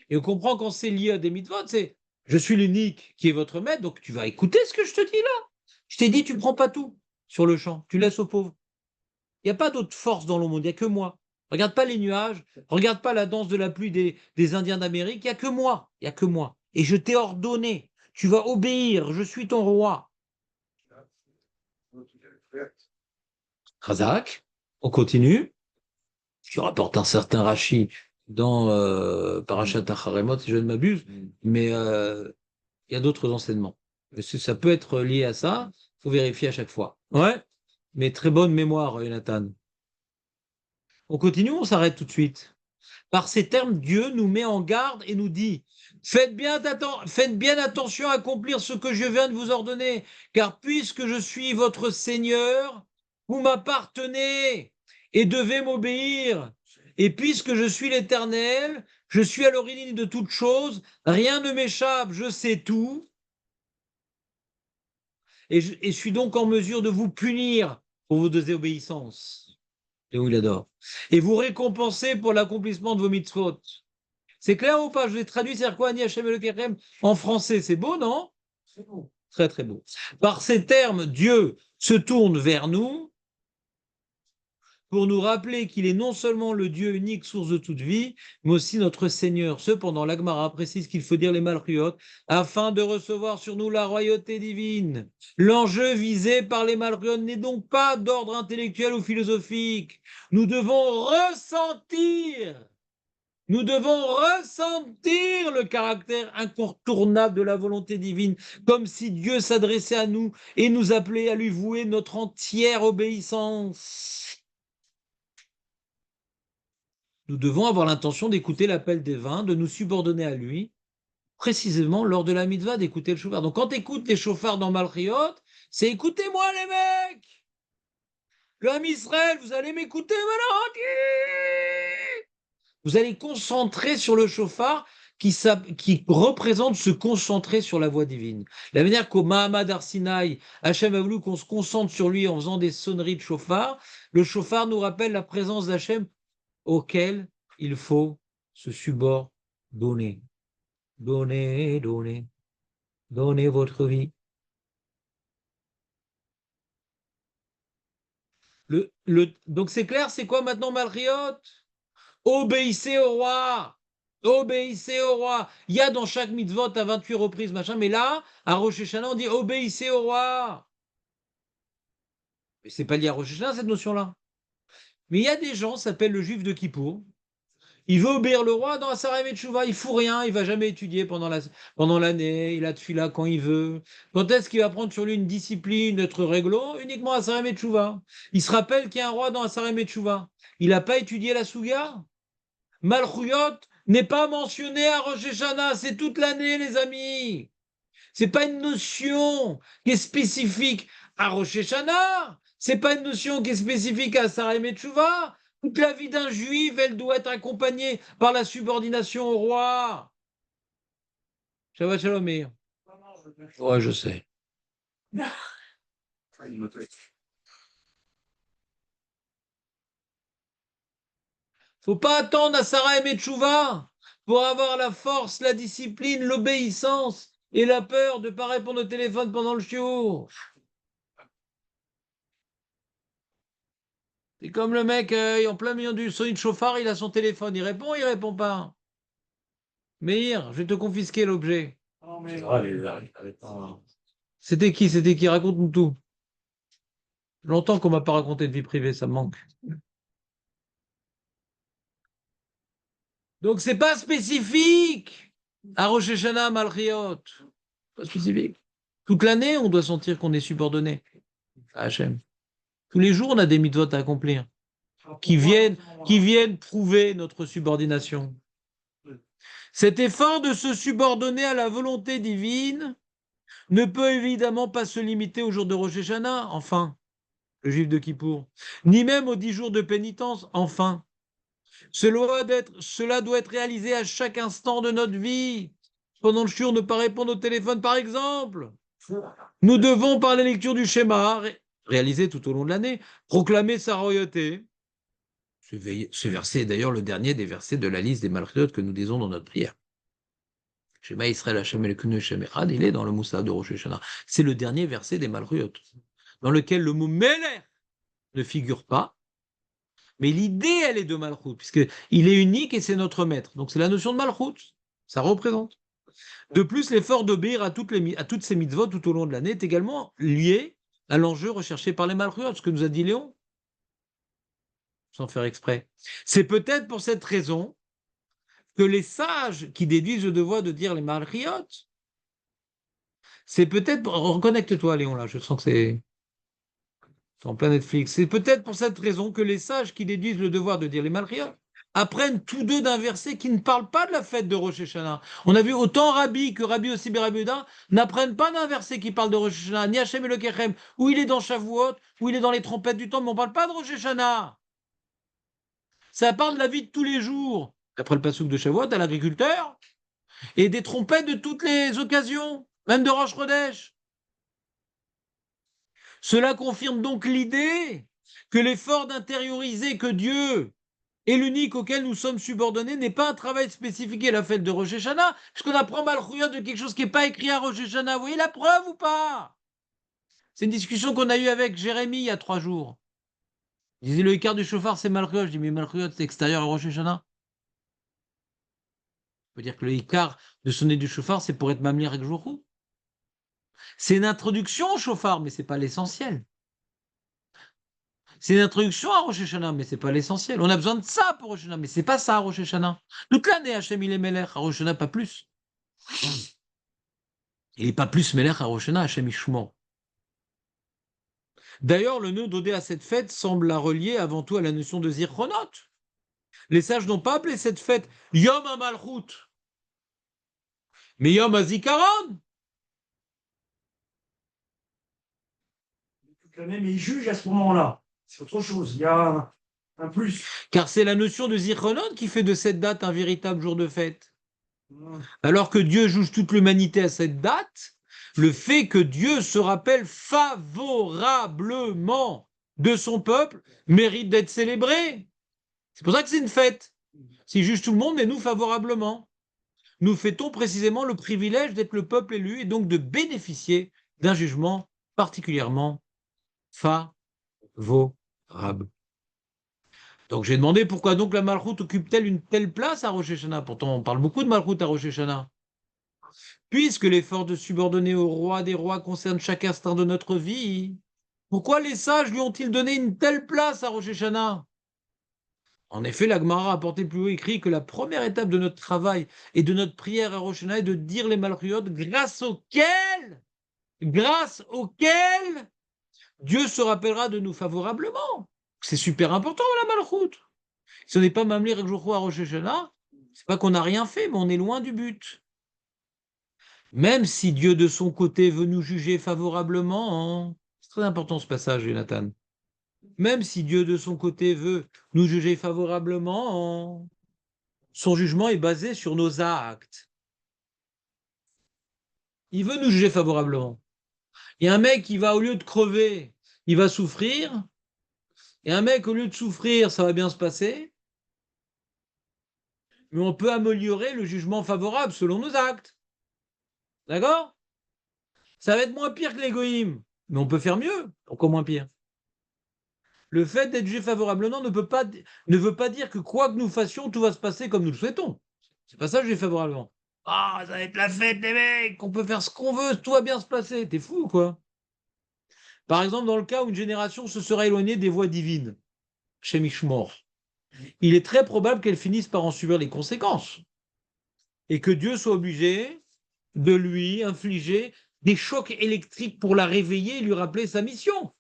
Et on comprend quand c'est lié à des mitzvot, c'est je suis l'unique qui est votre maître, donc tu vas écouter ce que je te dis là. Je t'ai dit, tu ne prends pas tout sur le champ, tu laisses aux pauvres. Il n'y a pas d'autre force dans le monde, il n'y a que moi. Regarde pas les nuages, regarde pas la danse de la pluie des Indiens d'Amérique, il n'y a que moi, il n'y a que moi. Et je t'ai ordonné, tu vas obéir, je suis ton roi. Razak, on continue. Je rapporte un certain Rashi dans Parashat Acharemot, si je ne m'abuse, mais il y a d'autres enseignements. Ça peut être lié à ça, il faut vérifier à chaque fois. Ouais, mais très bonne mémoire, Jonathan. On continue ou on s'arrête tout de suite? Par ces termes, Dieu nous met en garde et nous dit, faites bien attention à accomplir ce que je viens de vous ordonner, car puisque je suis votre Seigneur, vous m'appartenez et devez m'obéir. Et puisque je suis l'Éternel, je suis à l'origine de toutes choses, rien ne m'échappe, je sais tout, et je suis donc en mesure de vous punir pour vos désobéissances. Et où il adore. Et vous récompenser pour l'accomplissement de vos mitzvot. C'est clair ou pas? Je l'ai traduit, c'est quoi, Ani Hashem Elokeichem en français. C'est beau, non?
C'est beau.
Très, très beau. Par ces termes, Dieu se tourne vers nous pour nous rappeler qu'il est non seulement le Dieu unique, source de toute vie, mais aussi notre Seigneur. Cependant, l'Agmara précise qu'il faut dire les Malchiot afin de recevoir sur nous la royauté divine. L'enjeu visé par les Malchiot n'est donc pas d'ordre intellectuel ou philosophique. Nous devons ressentir le caractère incontournable de la volonté divine, comme si Dieu s'adressait à nous et nous appelait à lui vouer notre entière obéissance. Nous devons avoir l'intention d'écouter l'appel divin, de nous subordonner à lui, précisément lors de la mitzvah d'écouter le chauffard. Donc quand tu écoutes les chauffards dans Malchiot, c'est écoutez-moi les mecs, le Ham Israël, vous allez m'écouter maintenant. Vous allez concentrer sur le chauffard qui représente se concentrer sur la voix divine. La manière qu'au Mahamad Arsinaï, Hachem a voulu qu'on se concentre sur lui en faisant des sonneries de chauffard, le chauffard nous rappelle la présence d'Hachem auquel il faut se subordonner. Donnez, donnez, donnez votre vie. Donc c'est clair, c'est quoi maintenant Malchiot? Obéissez au roi. Obéissez au roi. Il y a dans chaque mitzvot à 28 reprises, machin, mais là, à Rosh Hashanah, on dit obéissez au roi. Mais c'est pas lié à Rosh Hashanah, cette notion-là. Mais il y a des gens, ça s'appelle le juif de Kippour. Il veut obéir le roi dans Asara et Tchouva, il fout rien, il va jamais étudier pendant l'année, il a tefila quand il veut. Quand est-ce qu'il va prendre sur lui une discipline, être réglo? Uniquement Asara et Tchouva. Il se rappelle qu'il y a un roi dans Asara et Tchouva. Il n'a pas étudié la Souga. Malchuyot n'est pas mentionné à Rosh Hashanah, c'est toute l'année, les amis. C'est pas une notion qui est spécifique à Rosh Hashanah. C'est pas une notion qui est spécifique à Sarah et Tchouva. Toute la vie d'un juif, elle doit être accompagnée par la subordination au roi. Shabbat Shalom, Meir. Ouais, je sais. Faut pas attendre à Sarah et Tchouva pour avoir la force, la discipline, l'obéissance et la peur de ne pas répondre au téléphone pendant le shiur. C'est comme le mec en plein milieu du son de chauffard, il a son téléphone, il répond pas. Meir, je vais te confisquer l'objet.
Non, mais
C'était qui? Raconte-nous tout. Longtemps qu'on m'a pas raconté de vie privée, ça me manque. Donc c'est pas spécifique à Rosh Hashanah, Malchiot. Pas spécifique. Toute l'année, on doit sentir qu'on est subordonné à Hachem. Tous les jours, on a des mitzvot à accomplir qui viennent prouver notre subordination. Cet effort de se subordonner à la volonté divine ne peut évidemment pas se limiter au jour de Rosh Hashanah, enfin, le juif de Kippour, ni même aux 10 jours de pénitence, enfin. Cela doit être réalisé à chaque instant de notre vie. Pendant le shiur, ne pas répondre au téléphone, par exemple. Nous devons, par la lecture du schéma, réalisé tout au long de l'année, proclamer sa royauté. Ce verset est d'ailleurs le dernier des versets de la liste des Malchiot que nous disons dans notre prière. Shema Israël Hashem Elokeinu Hashem Echad, il est dans le Moussaf de Rosh Hashanah. C'est le dernier verset des Malchiot, dans lequel le mot Melech ne figure pas, mais l'idée, elle est de Malchut, puisqu'il est unique et c'est notre maître. Donc c'est la notion de Malchut, ça représente. De plus, l'effort d'obéir à toutes ces mitzvot tout au long de l'année est également lié à l'enjeu recherché par les Malchiot, ce que nous a dit Léon, sans faire exprès. C'est peut-être pour cette raison que les sages qui déduisent le devoir de dire les Malchiot, c'est peut-être... Reconnecte-toi, Léon, là, je sens que c'est en plein Netflix. C'est peut-être pour cette raison que les sages qui déduisent le devoir de dire les Malchiot apprennent tous deux d'un verset qui ne parle pas de la fête de Rosh Hashanah. On a vu autant Rabbi que Rabbi aussi Rabbi Yehuda n'apprennent pas d'un verset qui parle de Rosh Hashanah, ni Hachem et le Kechem, où il est dans Shavuot, où il est dans les trompettes du temple, mais on ne parle pas de Rosh Hashanah. Ça parle de la vie de tous les jours. Après le passouk de Shavuot, à l'agriculteur, et des trompettes de toutes les occasions, même de Rosh Chodesh. Cela confirme donc l'idée que l'effort d'intérioriser que Dieu est l'unique auquel nous sommes subordonnés n'est pas un travail spécifique à la fête de Rosh Hashanah, puisqu'on apprend Malchuyot de quelque chose qui n'est pas écrit à Rosh Hashanah. Vous voyez la preuve ou pas? C'est une discussion qu'on a eue avec Jérémie il y a 3 jours. Il disait le écart du chauffard, c'est Malchuyot. Je dis, mais Malchuyot, c'est extérieur à Rosh Hashanah. Ça veut dire que le écart de sonner du chauffard, c'est pour être mamlier avec jour. C'est une introduction au chauffard, mais ce n'est pas l'essentiel. C'est une introduction à Rosh Hashanah, mais ce n'est pas l'essentiel. On a besoin de ça pour Rosh Hashanah, mais ce n'est pas ça à Rosh Hashanah. Toute l'année, Hachem, il est Melech, à Rosh Hashanah, pas plus. Il n'est pas plus Melech à Rosh Hashanah, Hachem Ishmo. D'ailleurs, le nœud dodé à cette fête semble la relier avant tout à la notion de Zirchonot. Les sages n'ont pas appelé cette fête Yom HaMalchut, mais Yom HaZikaron.
Toute l'année, mais ils jugent à ce moment-là. C'est autre chose. Il y a un plus.
Car c'est la notion de Zirchonot qui fait de cette date un véritable jour de fête. Alors que Dieu juge toute l'humanité à cette date, le fait que Dieu se rappelle favorablement de son peuple mérite d'être célébré. C'est pour ça que c'est une fête. S'il juge tout le monde, mais nous favorablement. Nous fêtons précisément le privilège d'être le peuple élu et donc de bénéficier d'un jugement particulièrement favorable. Donc j'ai demandé pourquoi donc la Malchut occupe-t-elle une telle place à Rosh Hashanah. Pourtant on parle beaucoup de Malchut à Rosh Hashanah. Puisque l'effort de subordonner au roi des rois concerne chaque instant de notre vie, pourquoi les sages lui ont-ils donné une telle place à Rosh Hashanah? En effet, la Gemara a rapporté plus haut écrit que la première étape de notre travail et de notre prière à Rosh Hashanah est de dire les Malchuyot grâce auxquelles Dieu se rappellera de nous favorablement. C'est super important la Malchut. Si on n'est pas Mamli Rekjocho à Rosh Hashanah, c'est pas qu'on n'a rien fait, mais on est loin du but. Même si Dieu de son côté veut nous juger favorablement, c'est très important ce passage, Jonathan. Même si Dieu de son côté veut nous juger favorablement, son jugement est basé sur nos actes. Il veut nous juger favorablement. Il y a un mec qui va, au lieu de crever, il va souffrir. Et un mec, au lieu de souffrir, ça va bien se passer. Mais on peut améliorer le jugement favorable selon nos actes. D'accord? Ça va être moins pire que l'égoïme. Mais on peut faire mieux, encore moins pire. Le fait d'être jugé favorablement ne veut pas dire que quoi que nous fassions, tout va se passer comme nous le souhaitons. C'est pas ça, juger favorablement. Ah, ça va être la fête, les mecs, on peut faire ce qu'on veut, tout va bien se passer. T'es fou ou quoi? Par exemple, dans le cas où une génération se serait éloignée des voies divines, chez Mishmor, il est très probable qu'elle finisse par en subir les conséquences. Et que Dieu soit obligé de lui infliger des chocs électriques pour la réveiller et lui rappeler sa mission.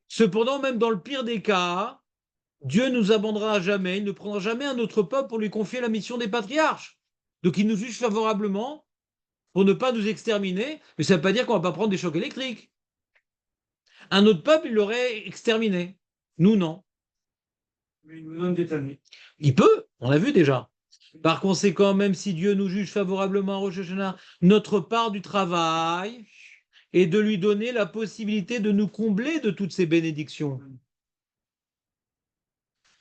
Cependant, même dans le pire des cas, Dieu ne nous abandonnera jamais, il ne prendra jamais un autre peuple pour lui confier la mission des patriarches. Donc il nous juge favorablement pour ne pas nous exterminer, mais ça ne veut pas dire qu'on ne va pas prendre des chocs électriques. Un autre peuple, il l'aurait exterminé. Nous, non.
Mais il nous donne des années.
Il peut, on l'a vu déjà. Par conséquent, même si Dieu nous juge favorablement à Rosh Hashanah, notre part du travail est de lui donner la possibilité de nous combler de toutes ces bénédictions.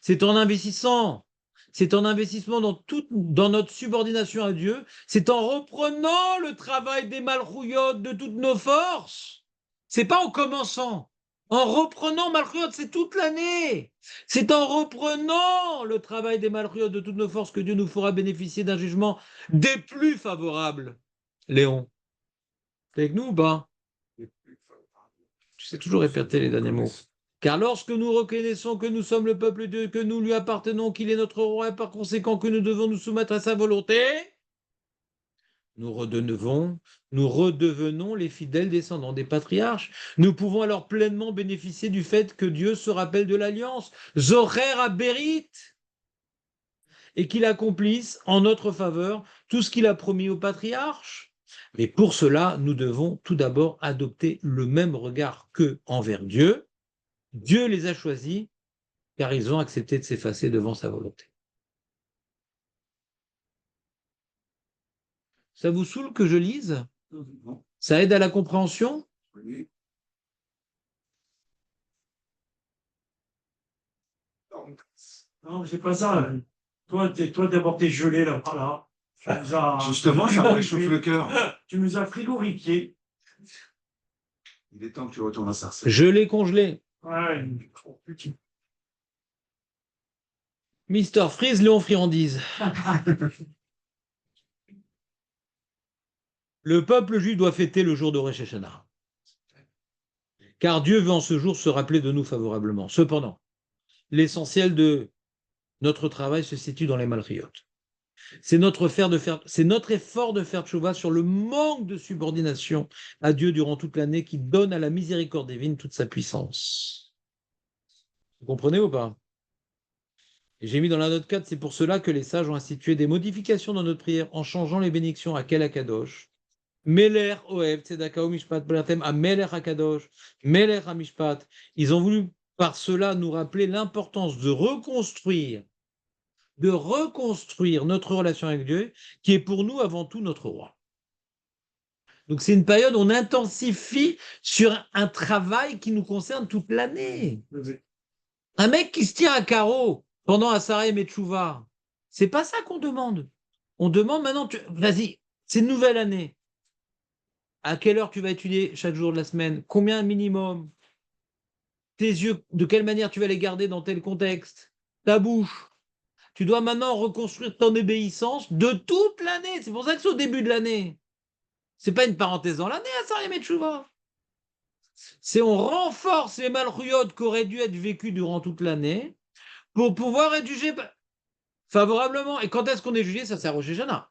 C'est en investissant, c'est en investissement dans notre subordination à Dieu, c'est en reprenant le travail des Malchuyot de toutes nos forces. C'est pas en commençant. En reprenant Malchuyot, c'est toute l'année. C'est en reprenant le travail des Malchuyot de toutes nos forces que Dieu nous fera bénéficier d'un jugement des plus favorables. Léon, t'es avec nous ou pas? Tu sais toujours répéter les derniers mots. Car lorsque nous reconnaissons que nous sommes le peuple de Dieu, que nous lui appartenons, qu'il est notre roi, et par conséquent que nous devons nous soumettre à sa volonté, nous redevenons les fidèles descendants des patriarches. Nous pouvons alors pleinement bénéficier du fait que Dieu se rappelle de l'alliance, Zocher Aberit, et qu'il accomplisse en notre faveur tout ce qu'il a promis aux patriarches. Mais pour cela, nous devons tout d'abord adopter le même regard qu'eux envers Dieu. Dieu les a choisis car ils ont accepté de s'effacer devant sa volonté. Ça vous saoule que je lise? Ça aide à la compréhension?
Oui.
Non, c'est pas ça. Toi, d'abord, t'es gelé là, par là. Tu nous as
Justement, ça me réchauffe le cœur.
Tu nous as frigorifié.
Il est temps que tu retournes à ça.
Je l'ai congelé.
Ouais, trop petit.
Mister Freeze, Léon Friandise. Le peuple juif doit fêter le jour de Rosh Hashanah. Car Dieu veut en ce jour se rappeler de nous favorablement. Cependant, l'essentiel de notre travail se situe dans les malchiotes. C'est notre effort de faire tchouva sur le manque de subordination à Dieu durant toute l'année qui donne à la miséricorde divine toute sa puissance. Vous comprenez ou pas? Et j'ai mis dans la note 4, c'est pour cela que les sages ont institué des modifications dans notre prière en changeant les bénédictions à Kel Akadosh, Meler Oev, Tzedaka Mishpat, Belatem, à Meler Akadosh, Meler Amishpat. Ils ont voulu par cela nous rappeler l'importance de reconstruire notre relation avec Dieu, qui est pour nous avant tout notre roi. Donc c'est une période où on intensifie sur un travail qui nous concerne toute l'année. Un mec qui se tient à carreau pendant Asara et Metchouva, c'est pas ça qu'on demande. On demande maintenant, vas-y, c'est une nouvelle année. À quelle heure tu vas étudier chaque jour de la semaine? Combien minimum? Tes yeux, de quelle manière tu vas les garder dans tel contexte? Ta bouche. Tu dois maintenant reconstruire ton obéissance de toute l'année. C'est pour ça que c'est au début de l'année. C'est pas une parenthèse dans l'année, Asara et Metchouva. C'est on renforce les malchuyot qui auraient dû être vécues durant toute l'année pour pouvoir être jugé favorablement. Et quand est-ce qu'on est jugé? Ça sert au Shejana.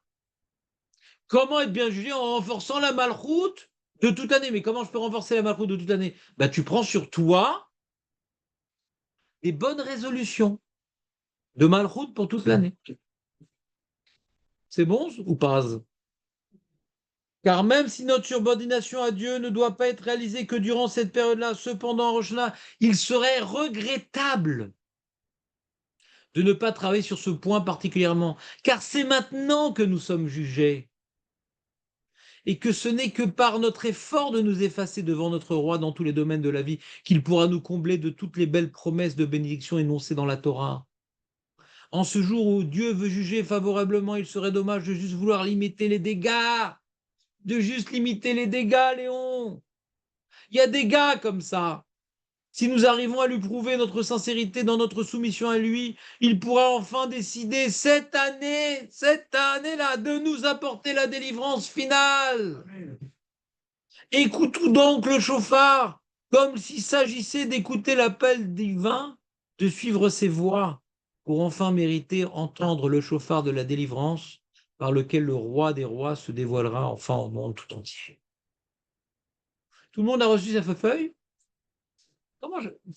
Comment être bien jugé? En renforçant la malchoute de toute année. Mais comment je peux renforcer la malchoute de toute année? Tu prends sur toi des bonnes résolutions de malchoute pour toute l'année. C'est bon ou pas? Car même si notre subordination à Dieu ne doit pas être réalisée que durant cette période-là, cependant, en Rosh Hashanah, il serait regrettable de ne pas travailler sur ce point particulièrement, car c'est maintenant que nous sommes jugés, et que ce n'est que par notre effort de nous effacer devant notre roi dans tous les domaines de la vie qu'il pourra nous combler de toutes les belles promesses de bénédiction énoncées dans la Torah. En ce jour où Dieu veut juger favorablement, il serait dommage de juste vouloir limiter les dégâts, Léon. Il y a des gars comme ça. Si nous arrivons à lui prouver notre sincérité dans notre soumission à lui, il pourra enfin décider cette année-là, de nous apporter la délivrance finale. Écoutons donc le chauffard, comme s'il s'agissait d'écouter l'appel divin, de suivre ses voies, pour enfin mériter entendre le chauffard de la délivrance, par lequel le roi des rois se dévoilera enfin au monde tout entier. Tout le monde a reçu sa feuille? La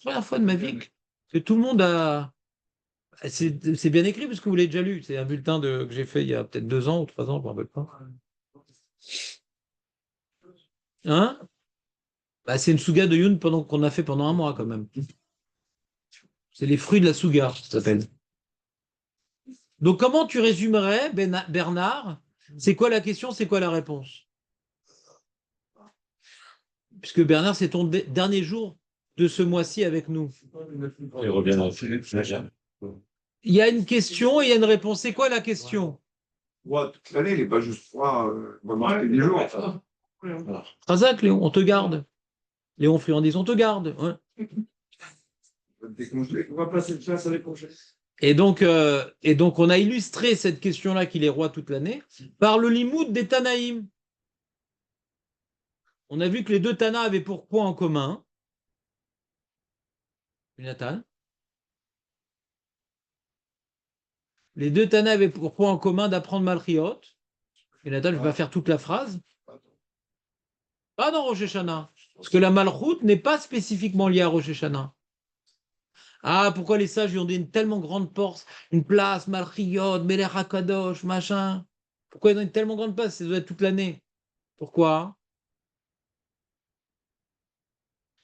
première fois de ma vie que tout le monde a. C'est bien écrit parce que vous l'avez déjà lu. C'est un bulletin que j'ai fait il y a peut-être 2 ans ou 3 ans, je ne me rappelle pas. Hein? C'est une souga de Youn qu'on a fait pendant un mois quand même. C'est les fruits de la souga, ça s'appelle. Donc comment tu résumerais, Bernard? C'est quoi la question, c'est quoi la réponse? Puisque Bernard, c'est ton dernier jour de ce mois-ci avec nous.
Il revient.
Il y a une question et il y a une réponse. C'est quoi la question?
Toute l'année, il n'est pas juste froid, vraiment, des jours.
Razak, Léon, on te garde. Léon Friandise, on te garde. Ouais.
On va passer le chasse à l'époque.
Et donc, on a illustré cette question-là qu'il est roi toute l'année par le limoud des Tanaïm. On a vu que les deux Tana avaient pour point en commun, Jonathan, les deux Tana avaient pour point en commun d'apprendre Malchiot, Et Nathan, je vais pas faire toute la phrase. Pas dans Rosh Hashanah. Parce que la Malchut n'est pas spécifiquement liée à Rosh Hashanah. Ah, pourquoi les sages lui ont donné une tellement grande force, une place, Malchiot, Melech HaKadosh, machin. Pourquoi ils ont une tellement grande place? Ça doit être toute l'année. Pourquoi?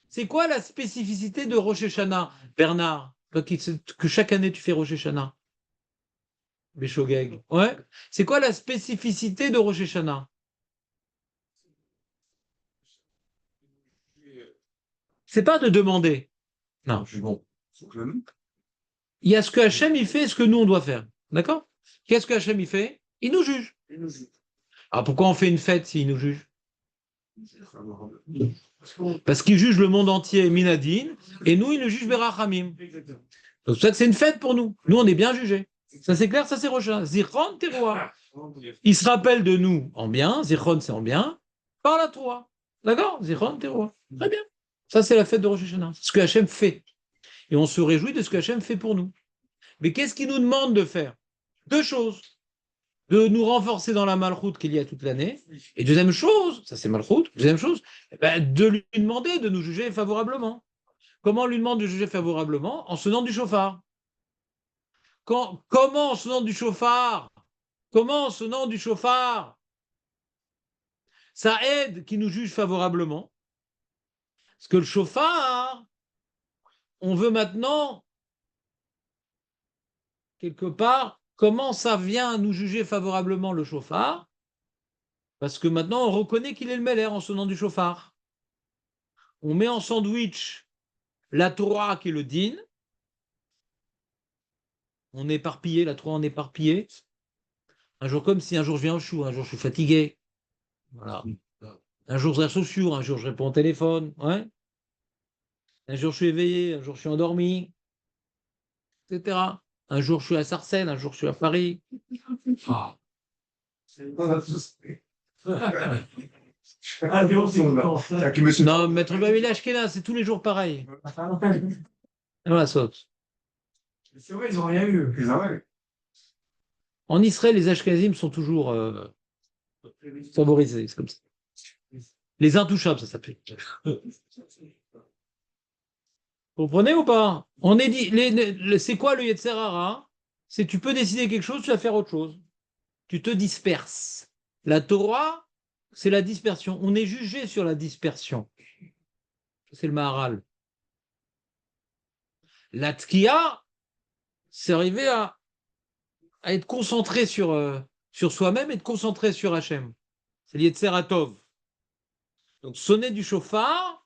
C'est quoi la spécificité de Rosh Hashanah, Bernard? Toi que chaque année tu fais Rosh Hashanah. Béchogeg. Ouais. C'est quoi la spécificité de Rosh Hashanah? C'est pas de demander. Non.
Bon.
Il y a ce que Hachem il fait et ce que nous on doit faire. D'accord? Qu'est-ce que Hachem il fait? Il nous juge. Alors pourquoi on fait une fête s'il nous juge? Parce qu'il juge le monde entier, Minadine, et nous il nous juge Berachamim. Donc ça c'est une fête pour nous. Nous on est bien jugés. Ça c'est clair, ça c'est Rosh. Zichron Teroua. Il se rappelle de nous en bien, Zichron c'est en bien, par la Torah. D'accord? Zichron Teroua. Très bien. Ça c'est la fête de Rosh Hashanah. Ce que Hachem fait. Et on se réjouit de ce que Hachem fait pour nous. Mais qu'est-ce qu'il nous demande de faire? Deux choses. De nous renforcer dans la malchoute qu'il y a toute l'année. Et deuxième chose, ça c'est malchoute, deuxième chose, de lui demander de nous juger favorablement. Comment on lui demande de juger favorablement? En sonnant du chauffard. Comment en sonnant du chauffard? Comment en sonnant du chauffard? Ça aide qu'il nous juge favorablement. Parce que le chauffard, on veut maintenant, quelque part, comment ça vient nous juger favorablement le chauffard? Parce que maintenant, on reconnaît qu'il est le Meller en sonnant du chauffard. On met en sandwich la Torah qui est le din. On est éparpillé, la Torah on est éparpillé. Un jour comme si, un jour je viens au chou, un jour je suis fatigué. Voilà. Un jour je reste au chou, un jour je réponds au téléphone. Ouais. Un jour je suis éveillé, un jour je suis endormi, etc. Un jour je suis à Sarcelles, un jour je suis à Paris. Ah. Non, Maître Babili Ashkenaz, c'est tous les jours pareil. Voilà, saute.
C'est vrai, ils n'ont rien eu.
En Israël, les Ashkenazim sont toujours favorisés, c'est comme ça. Les intouchables, ça s'appelle. Vous comprenez ou pas? On est dit, c'est quoi le Yetzer Hara? C'est tu peux décider quelque chose, tu vas faire autre chose. Tu te disperses. La Torah, c'est la dispersion. On est jugé sur la dispersion. C'est le Maharal. La Tkiya, c'est arriver à être concentré sur soi-même et de concentrer sur Hachem. C'est l'Yetzer Hatov. Donc sonner du chauffard,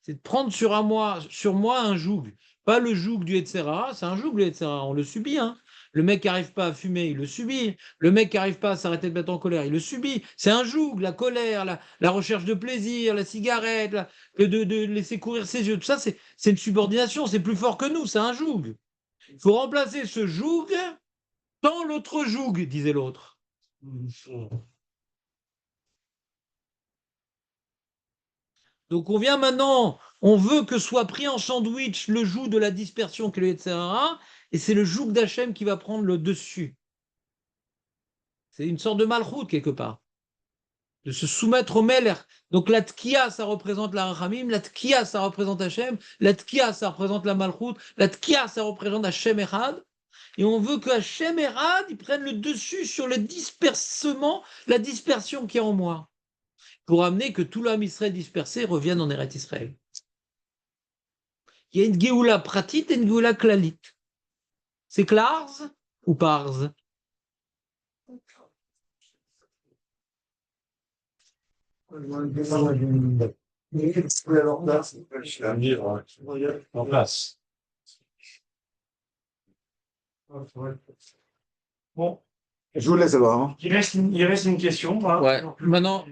c'est de prendre sur moi un joug. Pas le joug du Yetzer Hara, c'est un joug le Yetzer Hara, on le subit. Hein. Le mec qui n'arrive pas à fumer, il le subit. Le mec qui n'arrive pas à s'arrêter de mettre en colère, il le subit. C'est un joug, la colère, la recherche de plaisir, la cigarette, de laisser courir ses yeux. Tout ça, c'est une subordination, c'est plus fort que nous, c'est un joug. Il faut remplacer ce joug dans l'autre joug, disait l'autre. Donc on vient maintenant, on veut que soit pris en sandwich le joug de la dispersion que le Yetzer Hara, et c'est le joug d'Hachem qui va prendre le dessus. C'est une sorte de malchoute quelque part, de se soumettre au Meler. Donc la Tkiya, ça représente la Rachamim, la Tkiya, ça représente Hachem, la Tkiya, ça représente la malchoute, la Tkiya, ça représente Hachem Echad, et on veut que Hachem Echad, il prenne le dessus sur le dispersement, la dispersion qui est en moi, pour amener que tout l'âme Israël dispersé revienne en Eretz Israël. Il y a une Géoula pratit et une Géoula klalit. C'est Klars ou Pars?
En place.
Bon,
Je vous laisse alors. Hein.
il reste une question.
Ouais. Maintenant,